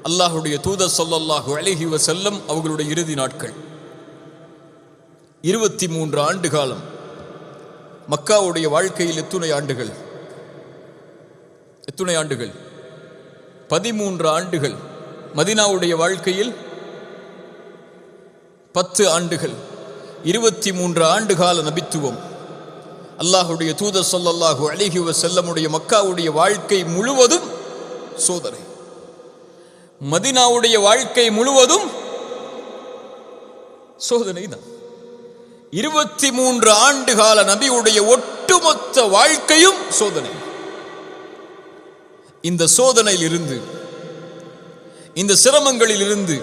அல்லாஹுடைய தூதர் ஸல்லல்லாஹு அலைஹி வஸல்லம் அவர்களுடைய இறுதி நாட்கள் 23 ஆண்டு காலம். மக்காவுடைய வாழ்க்கையில் எத்துணை ஆண்டுகள்? 13 ஆண்டுகள். மதீனாவுடைய வாழ்க்கையில் 10 ஆண்டுகள். 23 ஆண்டு கால நபித்துவம். அல்லாஹுடைய தூதர் ஸல்லல்லாஹு அலைஹி வஸல்லமுடைய மக்காவுடைய வாழ்க்கை முழுவதும் சோதனை. மதீனாவுடைய வாழ்க்கை முழுவதும் சோதனை தான். 23 ஆண்டு கால நபியுடைய ஒட்டுமொத்த வாழ்க்கையும் சோதனை. இந்த சோதனையிலிருந்து, இந்த சிரமங்களில் இருந்து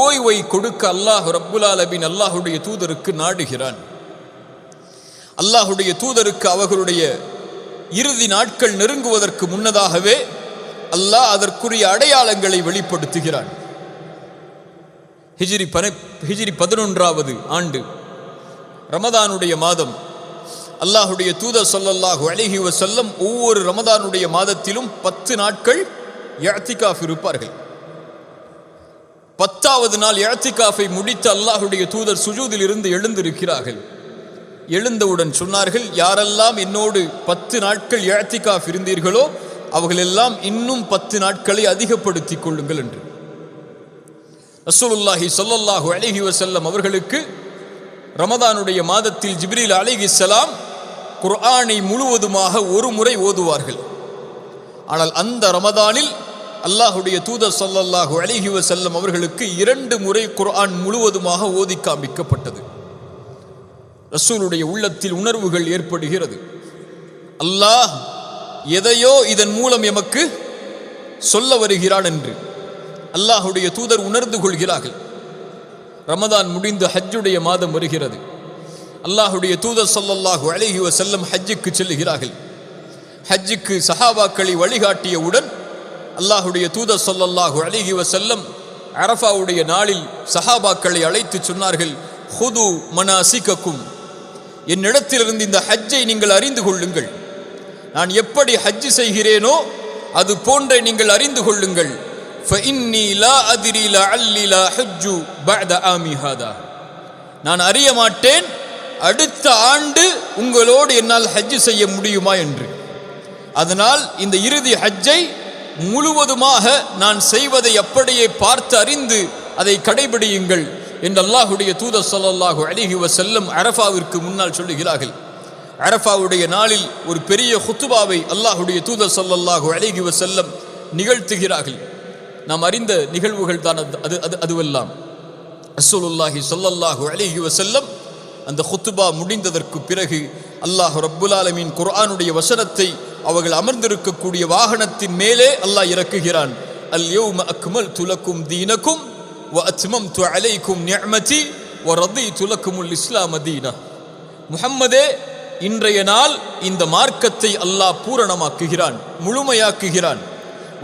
ஓய்வை கொடுக்க அல்லாஹ் ரப்புல் ஆலமீன் அல்லாஹுடைய தூதருக்கு நாடுகிறான். அல்லாஹுடைய தூதருக்கு அவர்களுடைய இறுதி நாட்கள் நெருங்குவதற்கு முன்னதாகவே அல்லாஹ் அதற்குரிய அடையாளங்களை வெளிப்படுத்துகிறான். ஹிஜ்ரி 11வது ஆண்டு ரமதானுடைய மாதம். அல்லாஹுடைய தூதர் ஸல்லல்லாஹு அலைஹி வஸல்லம் ஒவ்வொரு ரமதானுடைய மாதத்திலும் 10 நாட்கள் இஅ்திகாஃப் இருப்பார்கள். 10வது நாள் இஅ்திகாஃபை முடித்து அல்லாஹுடைய தூதர் சுஜூதில் இருந்து எழுந்திருக்கிறார்கள். எழுந்தவுடன் சொன்னார்கள், யாரெல்லாம் என்னோடு 10 நாட்கள் இஅ்திகாஃப் இருந்தீர்களோ அவர்களெல்லாம் இன்னும் 10 நாட்களை அதிகப்படுத்திக் கொள்ளுங்கள் என்று. ரசூலுல்லாஹி ஸல்லல்லாஹு அலைஹி வஸல்லம் அவர்களுக்கு ரமதானுடைய மாதத்தில் ஜிப்ரீல் அலைஹிஸ்ஸலாம் குர்ஆனை முழுவதுமாக ஒரு முறை ஓதுவார்கள். ஆனால் அந்த ரமதானில் அல்லாஹுடைய தூதர் ஸல்லல்லாஹு அலைஹி வஸல்லம் அவர்களுக்கு 2 முறை குர்ஆன் முழுவதுமாக ஓதி காண்பிக்கப்பட்டது. ரசூலுடைய உள்ளத்தில் உணர்வுகள் ஏற்படுகிறது. அல்லாஹ் எதையோ இதன் மூலம் எமக்கு சொல்ல வருகிறான் என்று அல்லாஹுடைய தூதர் உணர்ந்து கொள்கிறார்கள். ரமதான் முடிந்து ஹஜ்ஜுடைய மாதம் வருகிறது. அல்லாஹுடைய தூதர் ஸல்லல்லாஹு அலைஹி வஸல்லம் ஹஜ்ஜுக்கு செல்லுகிறார்கள். ஹஜ்ஜுக்கு சஹாபாக்களை வழிகாட்டியவுடன் அல்லாஹுடைய தூதர் ஸல்லல்லாஹு அலைஹி வஸல்லம் அரஃபாவுடைய நாளில் சஹாபாக்களை அழைத்து சொன்னார்கள், ஹுது மனாசிகக்கும், என்னிடத்திலிருந்து இந்த ஹஜ்ஜை நீங்கள் அறிந்து கொள்ளுங்கள். நான் எப்படி ஹஜ் செய்கிறேனோ அது போன்றே நீங்கள் அறிந்து கொள்ளுங்கள். ஃபஇன்னி லா அத்ரி லஅல்லி லா ஹஜ்ஜு பஅத ஆமி ஹாதா, நான் அறிய மாட்டேன் அடுத்த ஆண்டு உங்களோடு என்னால் ஹஜ் செய்ய முடியுமா என்று. அதனால் இந்த இறுதி ஹஜ்ஜை முழுவதுமாக நான் செய்வதை அப்படியே பார்த்து அறிந்து அதை கடைபிடியுங்கள் என்று அல்லாஹுடைய தூதர் ஸல்லல்லாஹு அலைஹி வஸல்லம் அரஃபாவிற்கு முன்னால் சொல்லுகிறார்கள். அரஃபாவுடைய நாளில் ஒரு பெரிய குத்துபாவை அல்லாஹுடைய தூதர் ஸல்லல்லாஹு அலைஹி வஸல்லம் நிகழ்த்துகிறார்கள். நாம் அறிந்த நிகழ்வுகள் தான் அதுவெல்லாம். ரசூலுல்லாஹி ஸல்லல்லாஹு அலைஹி வஸல்லம் அந்த குத்துபா முடிந்ததற்கு பிறகு அல்லாஹ் ரப்புல் ஆலமீன் குர்ஆனுடைய வசனத்தை அவர்கள் அமர்ந்திருக்கக்கூடிய வாகனத்தின் மேலே அல்லாஹ் இறக்குகிறான். அல் யௌம அக்மல்து லக்கும் தீனக்கும் வ அத்மம்து அலைக்கும் நிஅமதி வ ரதீது லக்குமுல் இஸ்லாம தீனா. முஹம்மதே, இன்றைய நாள் இந்த மார்க்கத்தை அல்லாஹ் பூரணமாக்குகிறான், முழுமையாக்குகிறான்.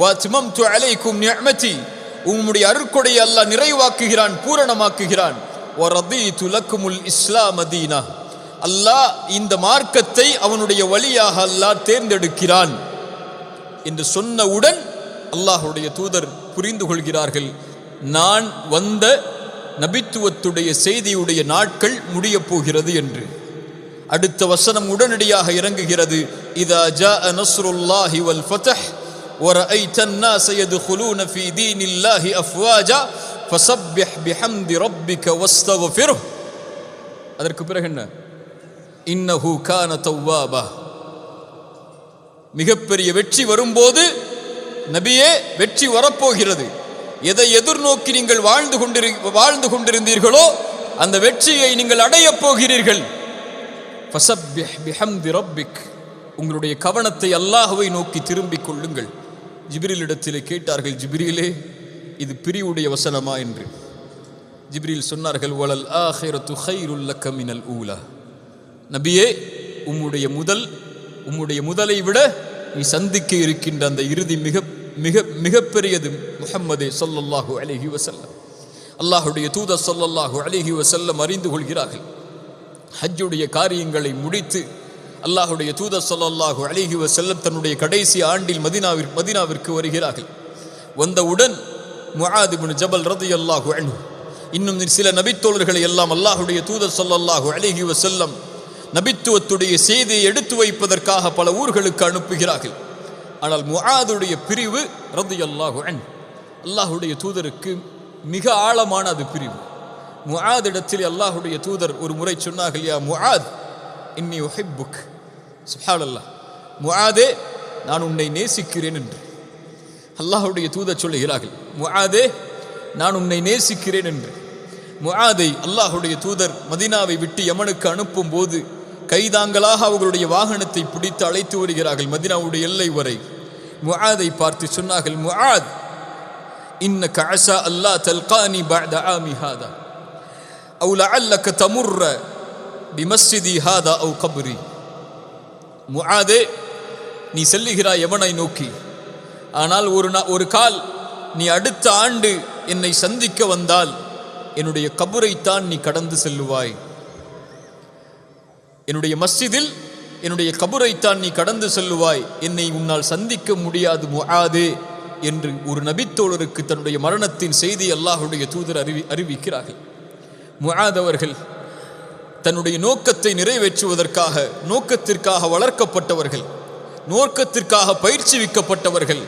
வ அத்மம்து அலைக்கும் நிஅமதி, உம்முடைய அருட்கொடையை அல்லாஹ் நிறைவாக்குகிறான், பூரணமாக்குகிறான். வ ரதீது லக்குமுல் இஸ்லாம தீனா, அல்லாஹ் இந்த மார்க்கத்தை அவனுடைய வழியாக அல்லாஹ் தேர்ந்தெடுக்கிறான் என்று சொன்னவுடன் அல்லாஹுடைய தூதர் புரிந்து கொள்கிறார்கள், நான் வந்த நபித்துவத்துடைய செய்தியுடைய நாட்கள் முடிய போகிறது என்று. அடுத்த வசனம் உடனடியாக இறங்குகிறது. இதா ஜாஅ நஸ்ருல்லாஹி வல் ஃபத்ஹ் வ ரஅய்தன் நாஸ யதுகுலூன ஃபீ தீனில்லாஹி அஃப்வாஜா ஃபஸப்பிஹ் பிஹம்தி ரப்பிக வஸ்தக்ஃபிர்ஹ். அதற்கு பிறகு என்ன? இன்னஹு கான தவ்வாபா. மிகப்பெரிய வெற்றி வரும்போது நபியே, வெற்றி வரப்போகிறது. எதை எதிர்நோக்கி நீங்கள் வாழ்ந்து கொண்டிருந்தீர்களோ அந்த வெற்றியை நீங்கள் அடையப் போகிறீர்கள். ஃபஸப்பிஹ் பிஹம்தி ரப்பிக், உங்களுடைய கவனத்தை அல்லாஹ்வை நோக்கி திரும்பிக் கொள்ளுங்கள். ஜிப்ரீலிடத்திலே கேட்டார்கள், ஜிப்ரீலே, இது பிரிவுடைய வசனமா என்று. ஜிப்ரீல் சொன்னார்கள், வலல் ஆஹிரத்து கைருல் லக்க மினல் ஊலா. நபியே, உம்முடைய முதலை விட நீ சந்திக்க இருக்கின்ற அந்த இறுதி மிக மிக மிகப்பெரியது முஹம்மதே ஸல்லல்லாஹு அலைஹி வஸல்லம். அல்லாஹுடைய தூதர் ஸல்லல்லாஹு அலைஹி வஸல்லம் அறிந்து கொள்கிறார்கள். ஹஜ்ஜுடைய காரியங்களை முடித்து அல்லாஹுடைய தூதர் ஸல்லல்லாஹு அலைஹி வஸல்லம் தன்னுடைய கடைசி ஆண்டில் மதீனாவிற்கு வருகிறார்கள். வந்தவுடன் முஆத் இப்னு ஜபல் ரலியல்லாஹு அன்ஹு இன்னும் சில நபித்தோழர்களை எல்லாம் அல்லாஹ்வுடைய தூதர் ஸல்லல்லாஹு அலைஹி வஸல்லம் நபித்துவத்துடைய செய்தியை எடுத்து வைப்பதற்காக பல ஊர்களுக்கு அனுப்புகிறார்கள். ஆனால் முஆதுடைய பிரிவு ரலியல்லாஹு அன்ஹு அல்லாஹ்வுடைய தூதருக்கு மிக ஆழமான அது பிரிவு. முஆதிடத்தில் அல்லாஹ்வுடைய தூதர் ஒரு முறை சொன்னார்கள், யா முஆத் இன்னி உஹிப்புக். சுப்ஹானல்லாஹ், முஆதே நான் உன்னை நேசிக்கிறேன் என்று அல்லாஹ்வுடைய தூதர் சொல்லுகிறார்கள். முஆதே நான் உன்னை நேசிக்கிறேன் என்று. முஆதை அல்லாஹ்வுடைய தூதர் மதீனாவை விட்டு யமனுக்கு அனுப்பும் போது கைதாங்களாக அவர்களுடைய வாகனத்தை பிடித்து அழைத்து வருகிறார்கள் மதீனாவுடைய எல்லை வரை. முஆதை பார்த்து சொன்னார்கள், முஆத் இன்னக அஸா அல்லா தல்கானி பஅத ஆமி ஹாதா அவு லஅல்லக தமுர்ர பிமஸ்ஜிதி ஹாதா அவு கப்ரி. முஆதே, நீ செல்லுகிறாய் யமனை நோக்கி, ஆனால் ஒரு கால் நீ அடுத்த ஆண்டு என்னை சந்திக்க வந்தால் என்னுடைய கபரைத்தான் நீ கடந்து செல்லுவாய். என்னுடைய மஸ்ஜிதில் என்னுடைய கபரைத்தான் நீ கடந்து செல்லுவாய், என்னை உன்னால் சந்திக்க முடியாது முஆதே என்று ஒரு நபித்தோழருக்கு தன்னுடைய மரணத்தின் செய்தி அல்லாஹ்வுடைய தூதர் அறிவிக்கிறார்கள். முஆத் அவர்கள் தன்னுடைய நோக்கத்தை நிறைவேற்றுவதற்காக, நோக்கத்திற்காக வளர்க்கப்பட்டவர்கள், நோக்கத்திற்காக பயிற்சிவிக்கப்பட்டவர்கள்.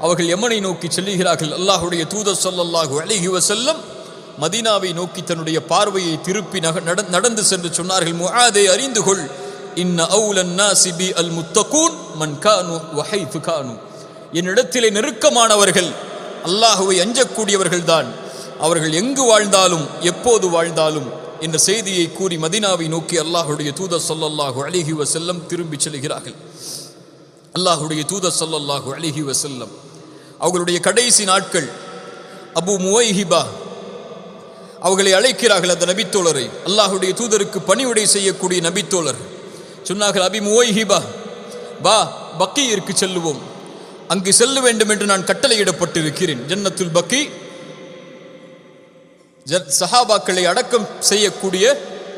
அவர்கள் யமனை நோக்கி செல்லுகிறார்கள். அல்லாஹ்வுடைய தூதர் ஸல்லல்லாஹு அலைஹி வஸல்லம் மதீனாவை நோக்கி தன்னுடைய பார்வையை திருப்பி நடந்து சென்று சொன்னார்கள், முஆதே அறிந்து கொள், இன்ன அவுலன் நாஸி பி அல் முத்தகூன் மன் கானு வஹைது கானு. என்னிடத்திலே நெருக்கமானவர்கள் அல்லாஹ்வை அஞ்சக்கூடியவர்கள்தான், அவர்கள் எங்கு வாழ்ந்தாலும் எப்போது வாழ்ந்தாலும் என்ற செய்தியை கூறி மதீனாவை நோக்கி அல்லாஹ்வுடைய தூதர் ஸல்லல்லாஹு அலைஹி வஸல்லம் திரும்பி செல்கிறார்கள். அல்லாஹ்வுடைய தூதர் ஸல்லல்லாஹு அலைஹி வஸல்லம் அவர்களுடைய கடைசி நாட்கள் அபு முவைஹிபா அவர்களை அழைக்கிறார்கள். அந்த நபித்தோழரை, அல்லாஹ்வுடைய தூதருக்கு பணிவுடை செய்யக்கூடிய நபித்தோழர் சொன்னார்கள், அபி முவைஹிபா பா, பக்கீயிற்கு செல்லுவோம், அங்கு செல்ல வேண்டும் என்று நான் கட்டளையிடப்பட்டிருக்கிறேன். ஜன்னத்துல் பக்கி சஹாபாக்களை அடக்கம் செய்யக்கூடிய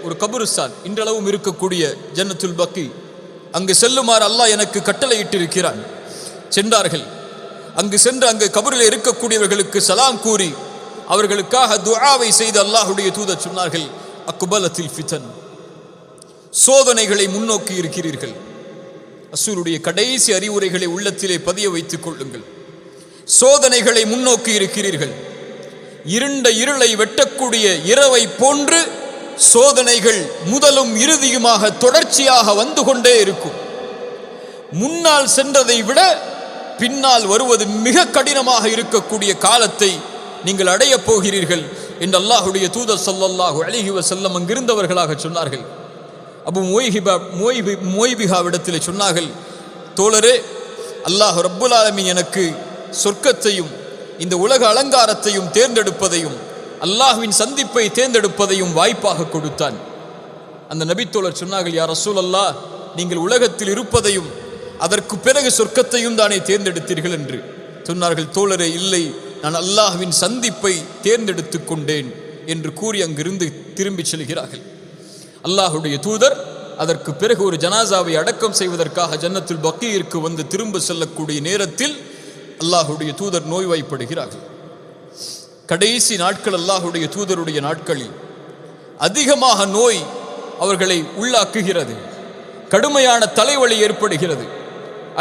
ஒரு கபருஸ்தான், இன்றளவும் இருக்கக்கூடிய ஜன்னத்துல் பக்கி, அங்கு செல்லுமாறு அல்லாஹ் எனக்கு கட்டளையிட்டிருக்கிறான். சென்றார்கள். அங்கு சென்று அங்கு கபரில் இருக்கக்கூடியவர்களுக்கு சலாம் கூறி அவர்களுக்காக துஆவை செய்து அல்லாஹ்வுடைய தூதர் சொன்னார்கள், அக்பலத்தில் ஃபிதன், சோதனைகளை முன்னோக்கி இருக்கிறீர்கள். ரசூலுடைய கடைசி அறிவுரைகளை உள்ளத்திலே பதிய வைத்துக் கொள்ளுங்கள். சோதனைகளை முன்னோக்கி இருக்கிறீர்கள். இருண்ட இருளை வெட்டக்கூடிய இரவை போன்று சோதனைகள் முதலும் இறுதியுமாக தொடர்ச்சியாக வந்து கொண்டே இருக்கும். முன்னால் சென்றதை விட பின்னால் வருவது மிக கடினமாக இருக்கக்கூடிய காலத்தை நீங்கள் அடையப் போகிறீர்கள் என்று அல்லாஹ்வுடைய தூதர் ஸல்லல்லாஹு அலைஹி வஸல்லம் அங்கிருந்தவர்களாக சொன்னார்கள். அபு முவைபிகாவிடத்திலே சொன்னார்கள், தோழரே, அல்லாஹ் ரப்புல் ஆலமீன் எனக்கு சொர்க்கத்தையும் இந்த உலக அலங்காரத்தையும் தேர்ந்தெடுப்பதையும் அல்லாஹ்வின் சந்திப்பை தேர்ந்தெடுப்பதையும் வாய்ப்பாக கொடுத்தான். அந்த நபித்தோழர் சொன்னார்கள், யா ரசூலல்லாஹ், நீங்கள் உலகத்தில் இருப்பதையும் அதற்கு பிறகு சொர்க்கத்தையும் தானே தேர்ந்தெடுத்தீர்கள் என்று சொன்னார்கள். தோழரே, இல்லை, நான் அல்லாஹ்வின் சந்திப்பை தேர்ந்தெடுத்து கொண்டேன் என்று கூறி அங்கிருந்து திரும்பி செல்கிறார்கள். அல்லாஹ்வுடைய தூதர் அதற்கு பிறகு ஒரு ஜனாசாவை அடக்கம் செய்வதற்காக ஜன்னத்துல் பக்கீயிற்கு வந்து திரும்ப செல்லக்கூடிய நேரத்தில் அல்லாஹ்வுடைய தூதர் நோய்வாய்ப்படுகிறார்கள். கடைசி நாட்கள் அல்லாஹ்வுடைய தூதருடைய நாட்களில் அதிகமாக நோய் அவர்களை உள்ளாக்குகிறது. கடுமையான தலைவலி ஏற்படுகிறது.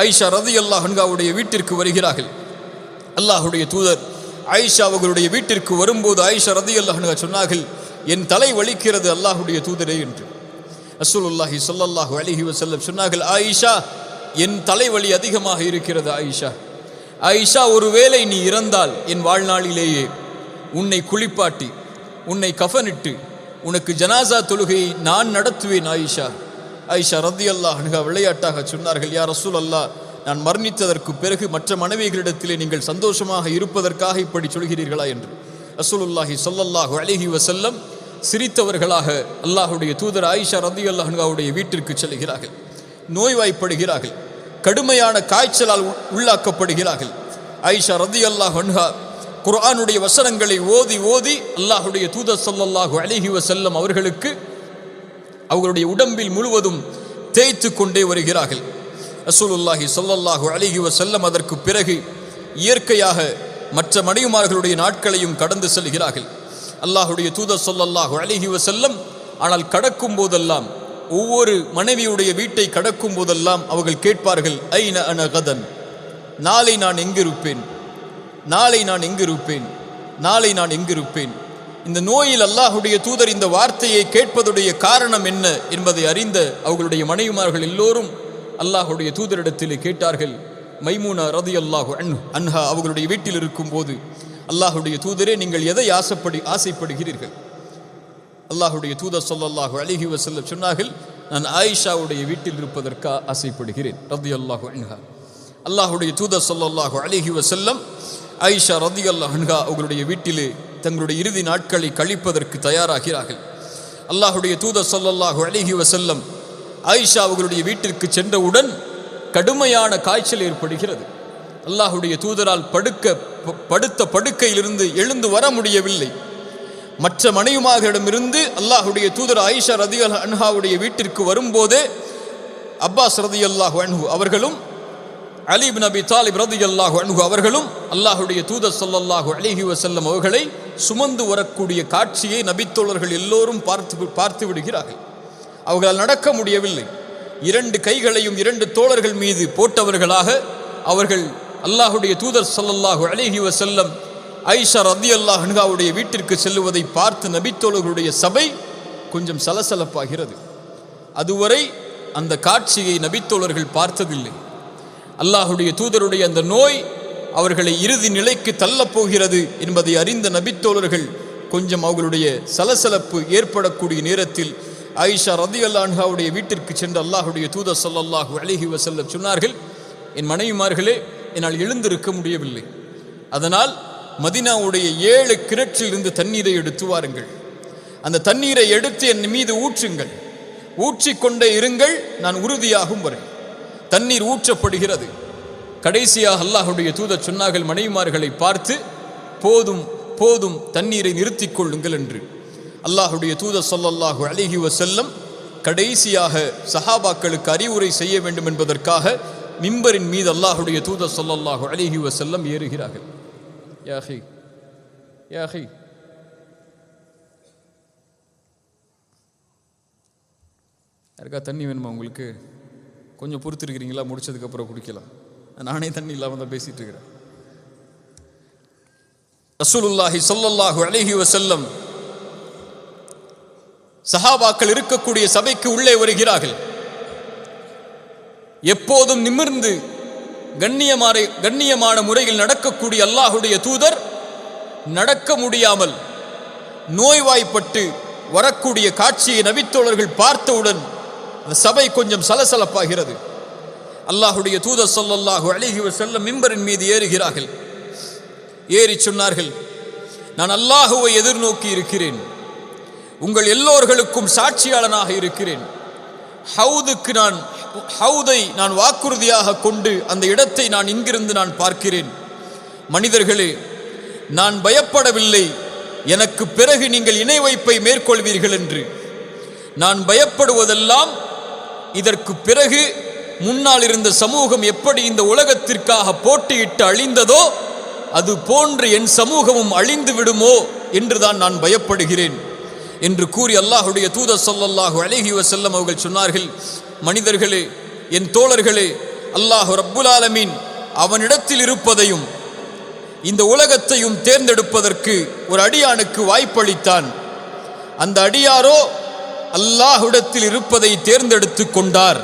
ஆயிஷா ரலியல்லாஹு அன்ஹாவுடைய வீட்டிற்கு வருகிறார்கள். அல்லாஹ்வுடைய தூதர் ஆயிஷா அவர்களுடைய வீட்டிற்கு வரும்போது ஆயிஷா ரலியல்லாஹு அன்ஹா சொன்னார்கள், என் தலை வலிக்கிறது அல்லாஹ்வுடைய தூதரே என்று. ரசூலுல்லாஹி ஸல்லல்லாஹு அலைஹி வஸல்லம் சொன்னார்கள், ஆயிஷா, என் தலைவலி அதிகமாக இருக்கிறது ஆயிஷா. ஆயிஷா, ஒருவேளை நீ இறந்தால் என் வாழ்நாளிலேயே உன்னை குளிப்பாட்டி உன்னை கஃனிட்டு உனக்கு ஜனாசா தொழுகையை நான் நடத்துவேன் ஆயிஷா. ஆயிஷா ரலியல்லாஹு அன்ஹா விளையாட்டாக சொன்னார்கள், யா ரசூலல்லாஹ், நான் மரணித்ததற்கு பிறகு மற்ற மனைவிகளிடத்திலே நீங்கள் சந்தோஷமாக இருப்பதற்காக இப்படி சொல்கிறீர்களா என்று. ரசூலுல்லாஹி ஸல்லல்லாஹு அலைஹி வஸல்லம் சிரித்தவர்களாக அல்லாஹ்வுடைய தூதர் ஆயிஷா ரலியல்லாஹு அன்ஹாவுடைய வீட்டிற்கு செல்கிறார்கள். நோய்வாய்ப்படுகிறார்கள். கடுமையான காய்ச்சலால் உள்ளாக்கப்படுகிறார்கள். ஆயிஷா ரலியல்லாஹு அன்ஹா குர்ஆனுடைய வசனங்களை ஓதி ஓதி அல்லாஹ்வுடைய தூதர் ஸல்லல்லாஹு அலைஹி வஸல்லம் அவர்களுக்கு அவர்களுடைய உடம்பில் முழுவதும் தேய்த்து கொண்டே வருகிறார்கள். ரசூலுல்லாஹி ஸல்லல்லாஹு அலைஹி வஸல்லம் அதற்கு பிறகு இயற்கையாக மற்ற மனைவிமார்களுடைய நாட்களையும் கடந்து செல்கிறார்கள். அல்லாஹுடைய தூதர் ஸல்லல்லாஹு அலைஹி வஸல்லம் ஆனால் கடக்கும் போதெல்லாம், ஒவ்வொரு மனைவியுடைய வீட்டை கடக்கும் போதெல்லாம் அவர்கள் கேட்பார்கள், ஐன அன கதன், நாளை நான் எங்கிருப்பேன், நாளை நான் எங்கிருப்பேன், நாளை நான் எங்கிருப்பேன். இந்த நோயில் அல்லாஹுடைய தூதர் இந்த வார்த்தையை கேட்பதுடைய காரணம் என்ன என்பதை அறிந்த அவர்களுடைய மனைவிமார்கள் எல்லோரும் அல்லாஹுடைய தூதரிடத்திலே கேட்டார்கள். மைமூனா ரலியல்லாஹு அன்ஹா அவர்களுடைய வீட்டில் இருக்கும் போது, அல்லாஹுடைய தூதரே, நீங்கள் எதை ஆசைப்படுகிறீர்கள்? அல்லாஹுடைய தூதர் ஸல்லல்லாஹு அலைஹி வஸல்லம் சொன்னார்கள், நான் ஆயிஷாவுடைய வீட்டில் இருப்பதற்கு ஆசைப்படுகிறேன் ரலியல்லாஹு அன்ஹா. அல்லாஹுடைய தூதர் ஸல்லல்லாஹு அலைஹி வஸல்லம் ஆயிஷா ரலியல்லாஹு அன்ஹா அவர்களுடைய வீட்டிலே தங்களுடைய இறுதி நாட்களை கழிப்பதற்கு தயாராகிறார்கள். அல்லாஹுடைய தூதர் ஸல்லல்லாஹு அலைஹி வஸல்லம் ஆயிஷா அவர்களுடைய வீட்டிற்கு சென்றவுடன் கடுமையான காய்ச்சல் ஏற்படுகிறது. அல்லாஹுடைய தூதரால் படுத்த படுக்கையிலிருந்து எழுந்து வர முடியவில்லை. மற்ற மனைவிமார்களிடமிருந்து அல்லாஹுடைய தூதர் ஆயிஷா ரலியல்லாஹு அன்ஹாவுடைய வீட்டிற்கு வரும்போதே அப்பாஸ் ரலியல்லாஹு அன்ஹு அவர்களும் அலி இப்னு அபி தாலிப் ரலியல்லாஹு அன்ஹு அவர்களும் அல்லாஹுடைய தூதர் ஸல்லல்லாஹு அலைஹி வஸல்லம் அவர்களை சுமந்து வரக்கூடிய காட்சியை நபித்தோழர்கள் எல்லோரும் பார்த்து விடுகிறார்கள். அவர்களால் நடக்க முடியவில்லை. 2 கைகளையும் 2 தோழர்கள் மீது போட்டவர்களாக அவர்கள் அல்லாஹுடைய தூதர் ஸல்லல்லாஹு அலைஹி வஸல்லம் ஆயிஷா ரலியல்லாஹு அன்ஹாவுடைய வீட்டிற்கு செல்லுவதை பார்த்து நபித்தோழர்களுடைய சபை கொஞ்சம் சலசலப்பாகிறது. அதுவரை அந்த காட்சியை நபித்தோழர்கள் பார்த்ததில்லை. அல்லாஹுடைய தூதருடைய அந்த நோய் அவர்களை இறுதி நிலைக்கு தள்ளப்போகிறது என்பதை அறிந்த நபித்தோழர்கள் கொஞ்சம் அவர்களுடைய சலசலப்பு ஏற்படக்கூடிய நேரத்தில் ஆயிஷா ரலியல்லாஹு அன்ஹாவுடைய வீட்டிற்கு சென்று அல்லாஹுடைய தூதர் ஸல்லல்லாஹு அலைஹி வஸல்லம் சொன்னார்கள், என் மனைவிமார்களே, என்னால் எழுந்திருக்க முடியவில்லை. அதனால் மதீனாவுடைய 7 கிணற்றிலிருந்து தண்ணீரை எடுத்து வாருங்கள். அந்த தண்ணீரை எடுத்து என் மீது ஊற்றுங்கள். ஊற்றிக்கொண்டே இருங்கள், நான் உறுதியாகும் வரை. தண்ணீர் ஊற்றப்படுகிறது. கடைசியாக அல்லாஹுடைய தூதர் சொன்னார்கள் மனைவிமார்களை பார்த்து, போதும் போதும், தண்ணீரை நிறுத்திக் கொள்ளுங்கள் என்று. அல்லாஹுடைய தூதர் ஸல்லல்லாஹு அலைஹி வஸல்லம் கடைசியாக சஹாபாக்களுக்கு அறிவுரை செய்ய வேண்டும் என்பதற்காக மிம்பரின் மீது அல்லாஹுடைய தூதர் ஸல்லல்லாஹு அலைஹி வஸல்லம் ஏறுகிறார்கள். யா அஹி, யா அஹி, யாருக்கா தண்ணி வேணுமா உங்களுக்கு? கொஞ்சம் பொறுத்திருக்கிறீங்களா? முடிச்சதுக்கப்புறம் குடிக்கலாம். நானே தண்ணி இல்லாமல் தான் பேசிட்டு இருக்கிறேன். ரசூலுல்லாஹி ஸல்லல்லாஹு அலைஹி வஸல்லம் சஹாபாக்கள் இருக்கக்கூடிய சபைக்கு உள்ளே வருகிறார்கள். எப்போதும் நிமிர்ந்து கண்ணியமான முறையில் நடக்கக்கூடிய அல்லாஹுடைய தூதர் நடக்க முடியாமல் நோய்வாய்ப்பட்டு வரக்கூடிய காட்சியை நபித்தோழர்கள் பார்த்தவுடன் அந்த சபை கொஞ்சம் சலசலப்பாகிறது. அல்லாஹுடைய தூதர் ஸல்லல்லாஹு அலைஹி வஸல்லம் மிம்பரின் மீது ஏறுகிறார்கள். ஏறி சொன்னார்கள், நான் அல்லாஹுவை எதிர்நோக்கி இருக்கிறேன், உங்கள் எல்லோர்களுக்கும் சாட்சியாளனாக இருக்கிறேன். ஹவுதை நான் வாக்குறுதியாக கொண்டு அந்த இடத்தை நான் இங்கிருந்து நான் பார்க்கிறேன். மனிதர்களே, நான் பயப்படவில்லை எனக்கு பிறகு நீங்கள் இணை வைப்பை மேற்கொள்வீர்கள் என்று. நான் பயப்படுவதெல்லாம் இதற்கு பிறகு முன்னால் இருந்த சமூகம் எப்படி இந்த உலகத்திற்காக போட்டியிட்டு அழிந்ததோ அது போன்று என் சமூகமும் அழிந்து விடுமோ என்றுதான் நான் பயப்படுகிறேன் என்று கூறி அல்லாஹுடைய தூதர் ஸல்லல்லாஹு அலைஹி வஸல்லம் அவர்கள் சொன்னார்கள், மனிதர்களே, என் தோழர்களே, அல்லாஹ் ரப்புல் ஆலமீன் அவனிடத்தில் இருப்பதையும் இந்த உலகத்தையும் தேர்ந்தெடுப்பதற்கு ஒரு அடியானுக்கு வாய்ப்பளித்தான். அந்த அடியாரோ அல்லாஹ்விடத்தில் இருப்பதை தேர்ந்தெடுத்து கொண்டார்